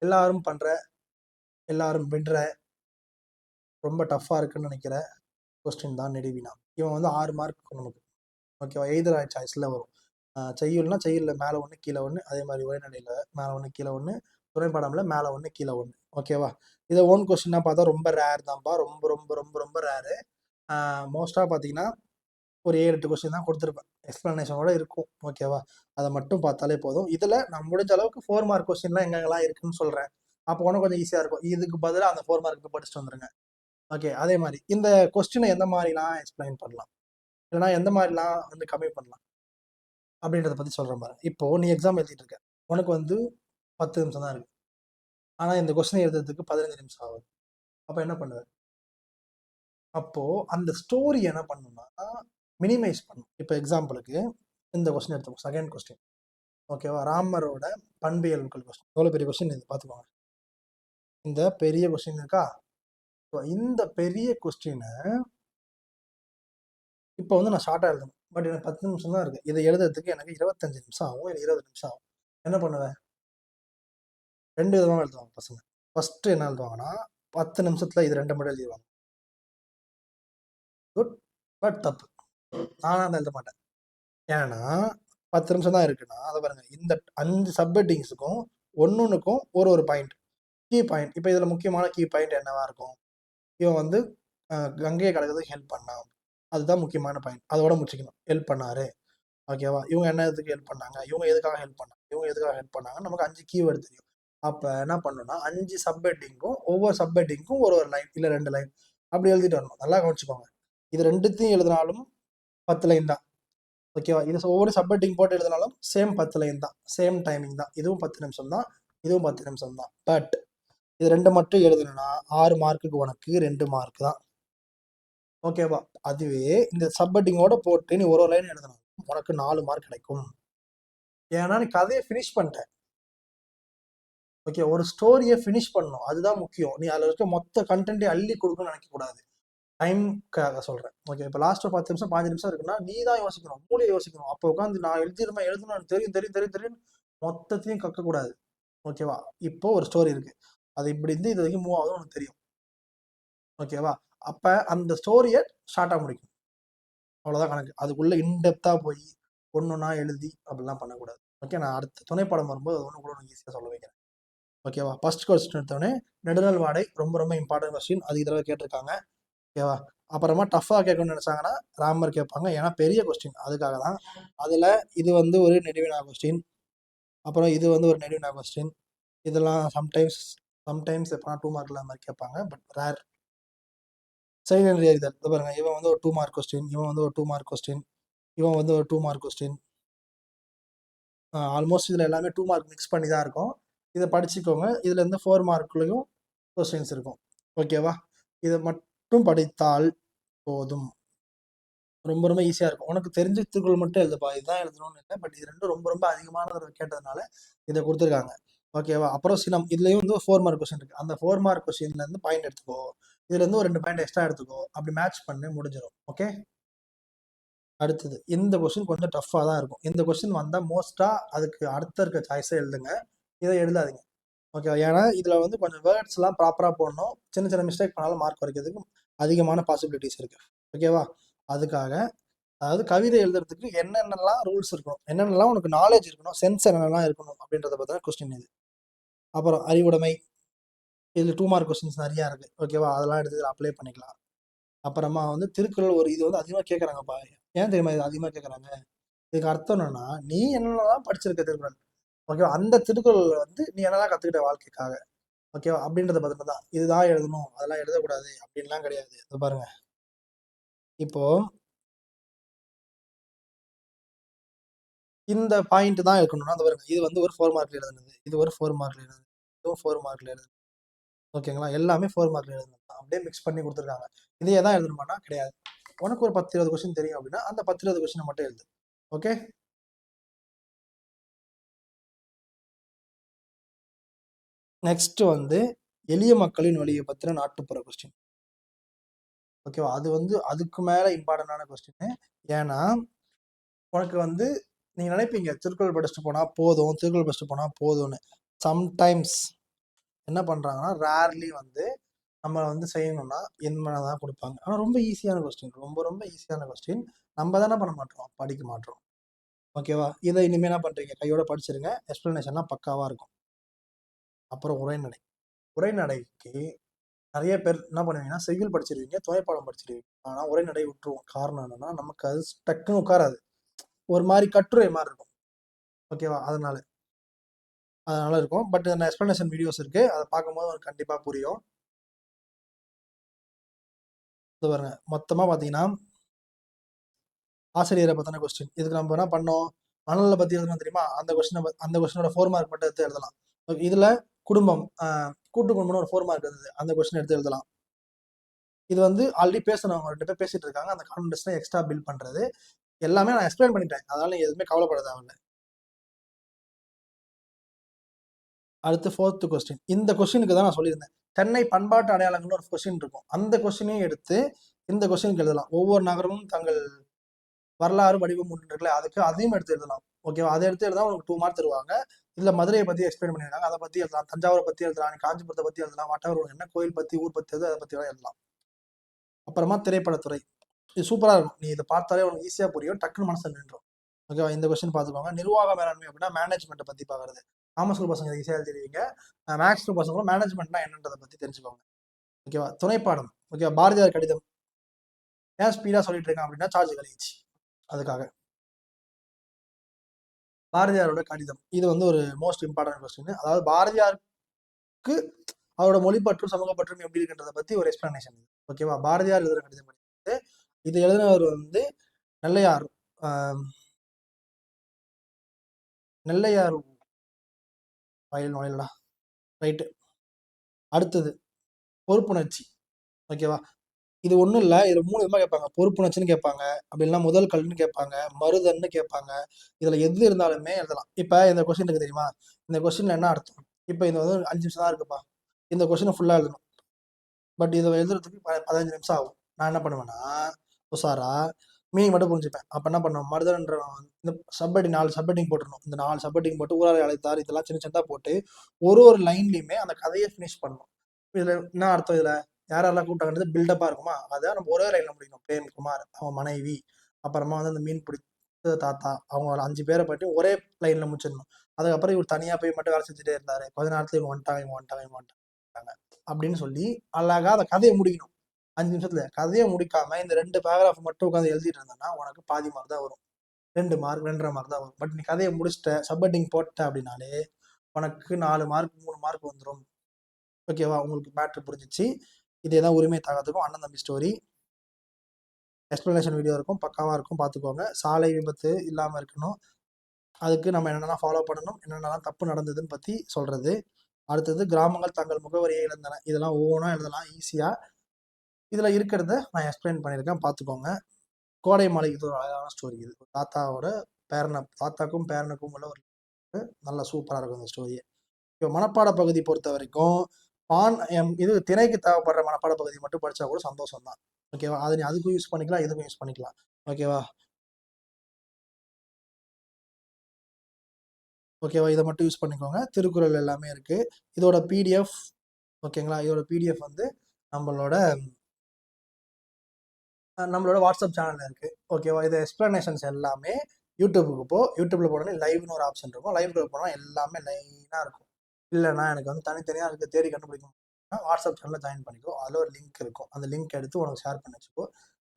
எல்லாரும் பண்ற, எல்லாரும் விடுற, ரொம்ப டஃப்பாக இருக்குன்னு நினைக்கிற கொஸ்டின் தான் நெடுவினா. இவன் வந்து 6 மார்க் நமக்கு. ஓகேவா, எய்தர் சாய்ஸில் வரும். செய்யுள்னா செய்யுளில் மேலே ஒன்று கீழே ஒன்று, அதே மாதிரி உரைநடையில் மேலே ஒன்று கீழே ஒன்று, துணைப்படம்ல மேலே ஒன்று கீழே ஒன்று. ஓகேவா, இதை ஓன் கொஸ்டினாக பார்த்தா ரொம்ப ரேர் தான்ப்பா, ரொம்ப ரொம்ப ரொம்ப ரொம்ப ரேரு. மோஸ்ட்டாக பார்த்தீங்கன்னா ஒரு 7-8 கொஸ்டின் தான் கொடுத்துருப்பேன், எக்ஸ்பிளனேஷனோட இருக்கும். ஓகேவா, அதை மட்டும் பார்த்தாலே போதும். இதில் நான் முடிஞ்ச அளவுக்கு 4 மார்க் கொஸ்டின்லாம் எங்கெங்கெல்லாம் இருக்குன்னு சொல்கிறேன். அப்போ ஒன்றும் கொஞ்சம் ஈஸியாக இருக்கும். இதுக்கு பதிலாக அந்த 4 மார்க்கு படிச்சுட்டு வந்துருங்க. ஓகே, அதே மாதிரி இந்த கொஸ்டினை எந்த மாதிரிலாம் எக்ஸ்பிளைன் பண்ணலாம், இல்லைனா எந்த மாதிரிலாம் வந்து கம்மி பண்ணலாம் அப்படின்றத பற்றி சொல்கிறேன் பாருங்க. இப்போ நீ எக்ஸாம் எழுதிட்டு இருக்க, உனக்கு வந்து 10 நிமிஷம் தான் இருக்கு. ஆனால் இந்த கொஸ்டினை எழுதுறதுக்கு 15 நிமிஷம் ஆகுது. அப்போ என்ன பண்ணுவேன்? அப்போ அந்த ஸ்டோரி என்ன பண்ணணும்னா மினிமைஸ் பண்ணும். இப்போ எக்ஸாம்பிளுக்கு இந்த கொஸ்டின் எடுத்துக்கோ, செகண்ட் கொஸ்டின். ஓகேவா, ராமரோட பண்பியல்கள் கொஸ்டின். எவ்வளோ பெரிய கொஸ்டின் இது பார்த்துக்கோங்க. இந்த பெரிய கொஸ்டின் இருக்கா, இந்த பெரிய கொஸ்டினை இப்போ வந்து நான் ஷார்ட்டாக எழுதணும். பட் எனக்கு 10 நிமிஷம் தான் இருக்கு. இதை எழுதுறதுக்கு எனக்கு 25 நிமிஷம் ஆகும், இல்லை 20 நிமிஷம் ஆகும். என்ன பண்ணுவேன்? 2 விதமா எழுதுவாங்க பசங்க. ஃபர்ஸ்ட் என்ன எழுதுவாங்கன்னா 10 நிமிஷத்துல இது 2 மட்டும் எழுதிடுவாங்க. குட். பட் தப்பு. நானா எழுத மாட்டேன். ஏன்னா 10 நிமிஷம் தான் இருக்குன்னா அதை பாருங்க, இந்த 5 சப்ஹெட்டிங்ஸுக்கும் ஒன்னொன்னுக்கும் ஒரு பாயிண்ட், கீ பாயிண்ட். இப்போ இதுல முக்கியமான கீ பாயிண்ட் என்னவா இருக்கும்? இவன் வந்து கங்கையை கடக்கிறதுக்கு ஹெல்ப் பண்ணான், அதுதான் முக்கியமான பாயிண்ட். அதோட முடிச்சுக்கணும். ஹெல்ப் பண்ணாரு, ஓகேவா? இவங்க என்ன எதுக்கு ஹெல்ப் பண்ணாங்க, இவங்க எதுக்காக ஹெல்ப் பண்ணாங்க, இவங்க எதுக்காக ஹெல்ப் பண்ணாங்க, நமக்கு 5 கீவேர்டு தெரியும். அப்ப என்ன பண்ணணும்னா 5 சப்ஹெட்டிங்க்கும் ஒவ்வொரு சப்ஹெட்டிங்க்கும் ஒரு லைன் இல்ல 2 லைன் அப்படி எழுதிட்டு வரணும். நல்லா கவனிச்சுக்கோங்க. இது ரெண்டுத்தையும் எழுதினாலும் 10 லைன் தான், ஓகேவா? இது ஒவ்வொரு சப்ஹெட்டிங் போட்டு எழுதினாலும் சேம் 10 லைன் தான், சேம் டைமிங் தான். இதுவும் 10 நிமிஷம் தான், இதுவும் 10 நிமிஷம் தான். பட் இது 2 மட்டும் எழுதணும்னா 6 மார்க்குக்கு உனக்கு 2 மார்க் தான், ஓகேவா? அதுவே இந்த சப்ஹெட்டிங்கோட போட்டு நீ ஒரு லைன் எழுதணும், உனக்கு 4 மார்க் கிடைக்கும். ஏன்னா நீ கதையை ஃபினிஷ் பண்ணிட்ட, ஓகே? ஒரு ஸ்டோரியை ஃபினிஷ் பண்ணணும், அதுதான் முக்கியம். நீ அதில் இருக்க மொத்த கண்டென்ட்டை அள்ளி கொடுக்கணும்னு நினைக்கக்கூடாது. டைம்க்காக சொல்கிறேன், ஓகே? இப்போ லாஸ்ட் 10 நிமிஷம் 5 நிமிஷம் இருக்குன்னா நீ தான் யோசிக்கணும், மூளையை யோசிக்கணும். அப்போ உட்காந்து நான் எழுதணும் தெரியும் தெரியும் தெரியும் தெரியும் மொத்தத்தையும் கக்கக்கூடாது, ஓகேவா? இப்போ ஒரு ஸ்டோரி இருக்கு, அது இப்படி இருந்து இது வரைக்கும் மூவ் ஆகுதுன்னு உனக்கு தெரியும், ஓகேவா? அப்போ அந்த ஸ்டோரியை ஷார்ட்டாக முடிக்கும், அவ்வளோதான் கணக்கு. அதுக்குள்ளே இன்டெப்த்தாக போய் ஒன்றுனா எழுதி அப்படிலாம் பண்ணக்கூடாது, ஓகே? நான் அடுத்த துணைப்படம் வரும்போது அது ஒன்று கூட ஈஸியாக சொல்ல வைக்கிறேன், ஓகேவா? ஃபர்ஸ்ட் கொஸ்டின் எடுத்தோடனே நெடுநல் வாடை ரொம்ப ரொம்ப இம்பார்ட்டன்ட் கொஸ்டின், அது தடவை கேட்டிருக்காங்க, ஓகேவா? அப்புறமா டஃப்பாக கேட்கணும்னு நினச்சாங்கன்னா ராமர் கேட்பாங்க, ஏன்னா பெரிய கொஸ்டின், அதுக்காக தான். அதில் இது வந்து ஒரு நெடுவினா கொஸ்டின், அப்புறம் இது வந்து ஒரு நெடுவினா கொஸ்டின். இதெல்லாம் சம்டைம்ஸ் எப்போனா 2 மார்க்கில் அந்த மாதிரி கேட்பாங்க, பட் ரேர். செய்நன்றி அறிதல், இது பாருங்க, இவன் வந்து ஒரு 2 மார்க் கொஸ்டின், இவன் வந்து ஒரு 2 மார்க் கொஸ்டின், இவன் வந்து ஒரு 2 மார்க் கொஸ்டின். ஆல்மோஸ்ட் இதில் எல்லாமே 2 மார்க் மிக்ஸ் பண்ணி தான் இருக்கும். இதை படிச்சுக்கோங்க, இதுலேருந்து 4 மார்க்லையும் கொஸ்டின்ஸ் இருக்கும், ஓகேவா? இதை மட்டும் படித்தால் போதும், ரொம்ப ரொம்ப ஈஸியாக இருக்கும். உனக்கு தெரிஞ்ச திருக்குறள் மட்டும் எழுதுப்பா, இதுதான் எழுதணும்னு இல்லை, பட் இது ரெண்டும் ரொம்ப ரொம்ப அதிகமானது கேட்டதுனால இதை கொடுத்துருக்காங்க, ஓகேவா? அப்புறம் சினம், இதுலேயும் வந்து 4 மார்க் கொஸ்டின் இருக்குது, அந்த 4 மார்க் கொஸ்டின்லேருந்து பாயிண்ட் எடுத்துக்கோ, இதுலேருந்து ஒரு 2 பாயிண்ட் எக்ஸ்ட்ரா எடுத்துக்கோ, அப்படி மேட்ச் பண்ணி முடிஞ்சிடும், ஓகே? அடுத்தது இந்த கொஸ்டின் கொஞ்சம் டஃப்பாக தான் இருக்கும். இந்த கொஸ்டின் வந்தால் மோஸ்ட்டாக அதுக்கு அடுத்த இருக்க சாய்ஸை எழுதுங்க, இதை எழுதாதீங்க, ஓகே? ஏன்னா இதில் வந்து கொஞ்சம் வேர்ட்ஸ்லாம் ப்ராப்பராக போடணும், சின்ன சின்ன மிஸ்டேக் பண்ணாலும் மார்க் குறைக்கிறதுக்கு அதிகமான பாசிபிலிட்டிஸ் இருக்குது, ஓகேவா? அதுக்காக, அதாவது கவிதை எழுதுறதுக்கு என்னென்னலாம் ரூல்ஸ் இருக்கணும், என்னென்னலாம் உனக்கு நாலேஜ் இருக்கணும், சென்ஸ் என்னென்னலாம் இருக்கணும் அப்படின்றத பற்றின கொஸ்டின் இது. அப்புறம் அறிவுடைமை, இதில் 2 மார்க் கொஸ்டின்ஸ் நிறையா இருக்குது, ஓகேவா? அதெல்லாம் எடுத்து இதில் அப்ளை பண்ணிக்கலாம். அப்புறமா வந்து திருக்குறள் ஒரு இது வந்து அதிகமாக கேட்குறாங்கப்பா, ஏன் தெரியுமா இது அதிகமாக கேட்குறாங்க? இதுக்கு அர்த்தம் என்னன்னா, நீ என்னென்னலாம் படிச்சிருக்க திருக்குறள், ஓகேவா? அந்த திருக்குறள் வந்து நீ என்னெல்லாம் கற்றுக்கிட்ட வாழ்க்கைக்காக, ஓகேவா? அப்படின்றத பத்தின தான். இதுதான் எழுதணும், அதெல்லாம் எழுதக்கூடாது அப்படின்லாம் கிடையாது. இது பாருங்க, இப்போ இந்த பாயிண்ட் தான் இருக்கணும்னா அந்த பாருங்க, இது வந்து ஒரு 4 மார்க்ல எழுதுனது, இது ஒரு 4 மார்க்ல எழுதுனது, இதுவும் 4 மார்க்ல எழுதுனது, ஓகேங்களா? எல்லாமே 4 மார்க்ல எழுதுனது தான், அப்படியே மிக்ஸ் பண்ணி கொடுத்துருக்காங்க. இதையே தான் எழுதணுமானா கிடையாது. உனக்கு ஒரு 10 20 கொஸ்டின் தெரியும் அப்படின்னா அந்த 10 20 கொஸ்டினை மட்டும் எழுது, ஓகே? நெக்ஸ்ட் வந்து எளிய மக்களின் வழியை பத்தின நாட்டுப்புற கொஸ்டின், ஓகேவா? அது வந்து அதுக்கு மேல இம்பார்ட்டன்டான கொஸ்டின். ஏன்னா உனக்கு வந்து நீங்க நினைப்பீங்க திருக்குறள் படிச்சுட்டு போனா போதும், திருக்குறள் படிச்சுட்டு போனா போதும்னு. சம்டைம்ஸ் என்ன பண்றாங்கன்னா ரேர்லி வந்து நம்ம வந்து செய்யணும்னா என்ன தான் கொடுப்பாங்க, ஆனால் ரொம்ப ஈஸியான கொஸ்டின், ரொம்ப ரொம்ப ஈஸியான கொஸ்டின். நம்ம தானே பண்ண மாட்டோம், படிக்க மாட்டோம், ஓகேவா? இதை இனிமேல் என்ன பண்றீங்க, கையோட படிச்சிருங்க, எக்ஸ்பிளனேஷன்லாம் பக்காவா இருக்கும். அப்புறம் உரைநடை, உரைநடைக்கு நிறைய பேர் என்ன பண்ணுவீங்கன்னா செய்யுள் படிச்சிருவீங்க, துணைப்பாடம் படிச்சிருவீங்க, ஆனால் உரைநடை விட்டுருவோம். காரணம் என்னன்னா நமக்கு அது டக்குன்னு உட்காராது, ஒரு மாதிரி கட்டுரை மாதிரி இருக்கும், ஓகேவா? அதனால இருக்கும். பட் அந்த எக்ஸ்பிளனேஷன் வீடியோஸ் இருக்கு, அதை பார்க்கும்போது உங்களுக்கு கண்டிப்பாக புரியும். இது பாருங்க, மொத்தமாக பார்த்தீங்கன்னா ஆசிரியரை பற்றின கொஸ்டின். இதுக்கு நம்ம என்ன பண்ணோம், மணலை பற்றி எழுதணும் தெரியுமா, அந்த கொஸ்டினோட 4 மார்க் மட்டும் எடுத்து எழுதலாம். இதில் குடும்பம், கூட்டு குடும்பம்னு ஒரு 4 மார்க் இருந்தது, அந்த கொஸ்டின் எடுத்து எழுதலாம். இது வந்து ஆல்ரெடி பேசணும், 2 பேர் பேசிட்டு இருக்காங்க, அந்த கான்டெஸ்ட்ல எக்ஸ்ட்ரா பில்ட் பண்றது எல்லாமே நான் எக்ஸ்பிளைன் பண்ணிட்டேன், அதனால நீங்க எதுவுமே கவலைப்பட தேவையில்லை. அடுத்து 4th கொஸ்டின், இந்த கொஸ்டினுக்கு தான் நான் சொல்லியிருந்தேன், சென்னை பண்பாட்டு அடையாளங்கள்னு ஒரு கொஸ்டின் இருக்கும், அந்த கொஸ்டினையும் எடுத்து இந்த கொஸ்டினுக்கு எழுதலாம். ஒவ்வொரு நகரமும் தங்கள் வரலாறு வடிவம் இருக்குல்ல, அதுக்கு அதையும் எடுத்து எழுதலாம், ஓகேவா? அதை எடுத்து எழுதா உங்களுக்கு 2 மார்க் தருவாங்க. இதில் மதுரையை பற்றி எக்ஸ்பிளைன் பண்ணியிருக்காங்க. அதை பற்றி எழுதலாம், தஞ்சாவூரை பற்றி எழுதலாம், காஞ்சிபுரத்தை பற்றி எழுதலாம், வாட்டவர் என்ன கோயில் பற்றி ஊர் பற்றி அதை பற்றி எழுதலாம். அப்புறமா திரைப்படத்துறை, இது சூப்பராக இருக்கும். நீ இதை பார்த்தாலே உனக்கு ஈஸியாக புரியும், டக்குன்னு மனசு நின்றும். ஓகேவா? இந்த கொஸ்டின் பார்த்துக்கோங்க. நிர்வாக மேலாண்மை அப்படின்னா மேனேஜ்மெண்ட்டை பற்றி பார்க்குறது. காமர்ஸ் ஸ்கூல் பசங்க ஈஸியாக எழுதிடுவீங்க. மேக்ஸ் ஸ்கூல் பசங்களும் மேனேஜ்மெண்ட்னா என்னன்றதை பற்றி தெரிஞ்சுக்கோங்க. ஓகேவா? துணைப்பாடம். ஓகேவா? பாரதியார் கடிதம். ஏன் ஸ்பீடாக சொல்லிட்டு இருக்கேன் அப்படின்னா சார்ஜ் கழிச்சு அதுக்காக. பாரதியாரோட கடிதம், இது வந்து ஒரு மோஸ்ட் இம்பார்ட்டன்ட் கொஸ்டின். அதாவது பாரதியாருக்கு அவரோட மொழிப்பற்றும் சமூகப்பற்றும் எப்படி இருக்குன்றதை பற்றி ஒரு எக்ஸ்பிளனேஷன். ஓகேவா? பாரதியார் எழுதுகிற கடிதம் படிக்கிறது. இது எழுதினவர் வந்து நெல்லையார். நெல்லையார் வயல் நுழையலடா. ரைட்டு. அடுத்தது பொறுப்புணர்ச்சி. ஓகேவா? இது ஒன்றும் இல்லை, இதில் 3 விதமாக கேட்பாங்க. பொறுப்புணர்ச்சின்னு கேட்பாங்க, அப்படி இல்லைன்னா முதல் கல்வின்னு கேட்பாங்க, மருதன்னு கேட்பாங்க. இதில் எது இருந்தாலுமே எழுதலாம். இப்போ இந்த கொஸ்டின் இருக்கு தெரியுமா? இந்த கொஸ்டின்ல என்ன அர்த்தம்? இப்போ இது வந்து 5 நிமிஷம் தான் இருக்குப்பா, இந்த கொஸ்டினை ஃபுல்லாக எழுதணும். பட் இதை எழுதுறதுக்கு 15 நிமிஷம் ஆகும். நான் என்ன பண்ணுவேன்னா, உசாரா மீனிங் மட்டும் புரிஞ்சுப்பேன். அப்போ என்ன பண்ணுவோம், மருதன்ற இந்த சப்பட்டிங் 4 சப்பட்டிங் போட்டுருணும். இந்த 4 சப்பட்டிங் போட்டு ஊராரை அழைத்தார், இதெல்லாம் சின்ன சின்னதாக போட்டு ஒரு லைன்லையுமே அந்த கதையை ஃபினிஷ் பண்ணணும். இதில் என்ன அர்த்தம்? இதில் யாரெல்லாம் கூப்பிட்டாங்கன்றது பில்டப்பாக இருக்குமா, அதை நம்ம ஒரே லைனில் முடிக்கணும். பிரேம்குமார், அவன் மனைவி, அப்புறமா வந்து அந்த மீன் பிடிச்ச தாத்தா, அவங்க 5 பேரை பற்றி ஒரே லைனில் முடிச்சிடணும். அதுக்கப்புறம் இவர் தனியாக போய் மட்டும் வேலை செஞ்சுட்டே இருந்தார், கொஞ்ச நேரத்தில் இவங்க வந்துட்டாங்க அப்படின்னு சொல்லி அழகாக அந்த கதையை முடிக்கணும். 5 நிமிஷத்துல கதையை முடிக்காம இந்த 2 பேராகிராஃப் மட்டும் உட்காந்து எழுதிட்டு இருந்தேன்னா உனக்கு பாதி மார்க் தான் வரும், 2 மார்க் 2.5 மார்க் தான் வரும். பட் நீ கதையை முடிச்சிட்ட, சப்பட்டிங் போட்ட அப்படின்னாலே உனக்கு 4 மார்க் 3 மார்க் வந்துடும். ஓகேவா? உங்களுக்கு மேட்ரு புரிஞ்சிச்சு. இதே தான் உரிமை தாகத்துக்கும் அண்ணன் தம்பி ஸ்டோரி எக்ஸ்பிளனேஷன் வீடியோ இருக்கும், பக்காவாக இருக்கும், பார்த்துக்கோங்க. சாலை விபத்து இல்லாமல் இருக்கணும், அதுக்கு நம்ம என்னென்னலாம் ஃபாலோ பண்ணணும், என்னென்னலாம் தப்பு நடந்ததுன்னு பற்றி சொல்கிறது. அடுத்தது கிராமங்கள் தங்கள் முகவரியை இழந்தன, இதெல்லாம் ஒவ்வொன்றா எழுதலாம் ஈஸியாக. இதில் இருக்கிறத நான் எக்ஸ்பிளைன் பண்ணியிருக்கேன், பார்த்துக்கோங்க. கோடை மலை, இது ஒரு அழகான ஸ்டோரி. இது தாத்தாவோட தாத்தாக்கும் பேரனுக்கும் உள்ள ஒரு நல்லா சூப்பராக இருக்கும் இந்த ஸ்டோரியை. இப்போ மனப்பாட பகுதி பொறுத்த வரைக்கும் இது திணைக்கு தேவைப்படுற மனப்பாட பகுதி மட்டும் படித்தா கூட சந்தோஷம் தான். ஓகேவா? அதை நீ அதுக்கும் யூஸ் பண்ணிக்கலாம், இதுக்கும் யூஸ் பண்ணிக்கலாம். ஓகேவா? இதை மட்டும் யூஸ் பண்ணிக்கோங்க. திருக்குறள் எல்லாமே இருக்குது. இதோட பிடிஎஃப், ஓகேங்களா? இதோட பிடிஎஃப் வந்து நம்மளோட வாட்ஸ்அப் சேனலில் இருக்குது. ஓகேவா? இது எக்ஸ்பிளனேஷன்ஸ் எல்லாமே யூடியூப்புக்கு யூடியூப்பில் போனோன்னே லைவ்னு ஒரு ஆப்ஷன் இருக்கும். லைவ்ல போனால் எல்லாமே லைனாக இருக்கும். இல்லைனா எனக்கு வந்து தனித்தனியாக இருக்க தேடி கண்டுபிடிக்கும், வாட்ஸ்அப் சேனலில் ஜாயின் பண்ணிக்கோ. அதில் ஒரு லிங்க் இருக்கும், அந்த லிங்க் எடுத்து உனக்கு ஷேர் பண்ணி வச்சுக்கோ.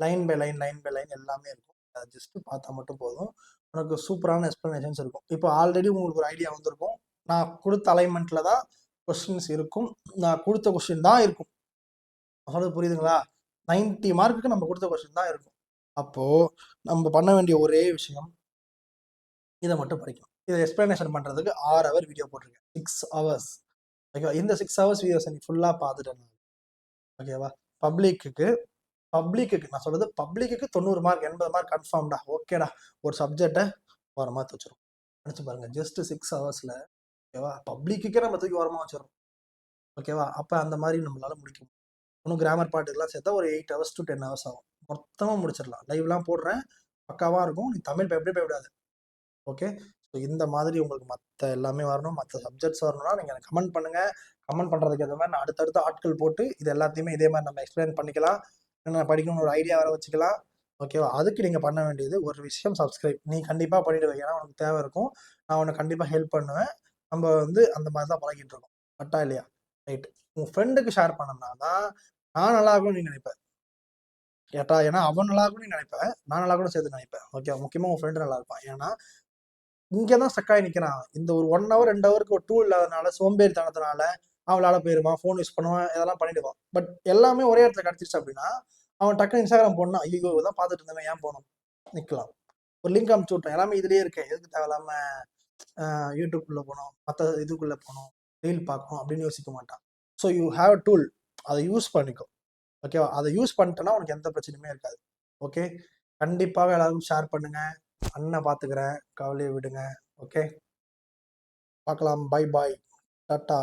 லைன் பை லைன் எல்லாமே இருக்கும். அதை ஜஸ்ட்டு பார்த்தா மட்டும் போதும், உனக்கு சூப்பரான எக்ஸ்பிளனேஷன்ஸ் இருக்கும். இப்போ ஆல்ரெடி உங்களுக்கு ஒரு ஐடியா வந்திருக்கும், நான் கொடுத்த அலைன்மெண்ட்டில் தான் கொஸ்டின்ஸ் இருக்கும், நான் கொடுத்த கொஸ்டின் தான் இருக்கும். சொல்றது புரியுதுங்களா? 90 மார்க்குக்கு நம்ம கொடுத்த கொஸ்டின் தான் இருக்கும். அப்போது நம்ம பண்ண வேண்டிய ஒரே விஷயம் இதை மட்டும் படிக்கணும். இதை எக்ஸ்பிளனேஷன் பண்ணுறதுக்கு 6 ஹவர் வீடியோ போட்டிருக்கேன், 6 ஹவர்ஸ். ஓகேவா? இந்த 6 ஹவர்ஸ் வீடியோஸை நீ ஃபுல்லாக பார்த்துட்டேன். ஓகேவா? பப்ளிக்கு நான் சொல்கிறது பப்ளிக்கு 90 மார்க் 80 மார்க் கன்ஃபார்ம்டா. ஓகேடா, ஒரு சப்ஜெக்டை ஓரமாக வச்சிடும். நினச்சி பாருங்கள், ஜஸ்ட் 6 ஹவர்ஸில். ஓகேவா? பப்ளிக்கே நம்ம தூக்கி ஓரமாக வச்சிடும். ஓகேவா? அப்போ அந்த மாதிரி நம்மளால முடிக்கும். இன்னும் கிராமர் பாட்டுக்கெல்லாம் சேர்த்தா ஒரு 8 ஹவர்ஸ் டு 10 ஹவர்ஸ் ஆகும், மொத்தமாக முடிச்சிடலாம். லைவ்லாம் போடுறேன், பக்காவாக இருக்கும். நீ தமிழ் பயப்படாது. ஓகே? ஸோ இந்த மாதிரி உங்களுக்கு மற்ற எல்லாமே வரணும், மற்ற சப்ஜெக்ட்ஸ் வரணும்னா நீங்கள் எனக்கு கமெண்ட் பண்ணுங்கள். கமெண்ட் பண்ணுறதுக்கு ஏற்ற மாதிரி நான் அடுத்தடுத்த ஆட்கள் போட்டு இது எல்லாத்தையுமே இதே மாதிரி நம்ம எக்ஸ்பிளைன் பண்ணிக்கலாம். நான் படிக்கணும்னு ஒரு ஐடியா வர வச்சுக்கலாம். ஓகேவா? அதுக்கு நீங்கள் பண்ண வேண்டியது ஒரு விஷயம், சப்ஸ்கிரைப். நீ கண்டிப்பாக பண்ணிவிடுவேன், ஏன்னா உனக்கு தேவை இருக்கும். நான் உனக்கு கண்டிப்பாக ஹெல்ப் பண்ணுவேன். நம்ம வந்து அந்த மாதிரி தான் பழகிட்டு இருக்கோம், கரெக்டா இல்லையா? ரைட்டு. உன் ஃப்ரெண்டுக்கு ஷேர் பண்ணோம்னா தான் நான் நல்லா இருக்கும்னு நீ நினைப்பேன். கேட்டா, ஏன்னா அவன் நல்லா இருக்கும்னு நீ நினைப்பேன், நான் நல்லா கூட சேர்த்து நினைப்பேன். ஓகே? முக்கியமாக உன் ஃப்ரெண்டு நல்லா இருப்பான். ஏன்னா இங்கே தான் ஸ்டக்காகி நிற்கிறான். இந்த ஒரு 1 ஹவர் 2 ஹவருக்கு ஒரு டூல் இல்லாதனால, சோம்பேறித்தனத்தினால அவளால போயிருமா, ஃபோன் யூஸ் பண்ணுவான், இதெல்லாம் பண்ணிடுவான். பட் எல்லாமே ஒரே இடத்துல கிடச்சிருச்சு அப்படின்னா அவன் டக்குனு இன்ஸ்டாகிராம் போனா, ஐயோ இதான் பார்த்துட்டு இருந்தவன் ஏன் போகணும், நிற்கலாம். ஒரு லிங்க் அனுப்பிச்சு விட்டேன், எல்லாமே இதுலேயே இருக்கேன், எதுக்கு தேவையில்லாம யூடியூப்குள்ளே போகணும், மற்ற இதுக்குள்ளே போகணும், ரீல் பார்க்கணும் அப்படின்னு யோசிக்க மாட்டான். ஸோ யூ ஹாவ் டூல், அதை யூஸ் பண்ணிக்கோ. ஓகேவா? அதை யூஸ் பண்ணிட்டேன்னா உனக்கு எந்த பிரச்சனையுமே இருக்காது. ஓகே? கண்டிப்பாக எல்லாருக்கும் ஷேர் பண்ணுங்க. அண்ணன் பார்த்துக்கிறேன், கவலையை விடுங்க. ஓகே? பார்க்கலாம். Bye bye, tata.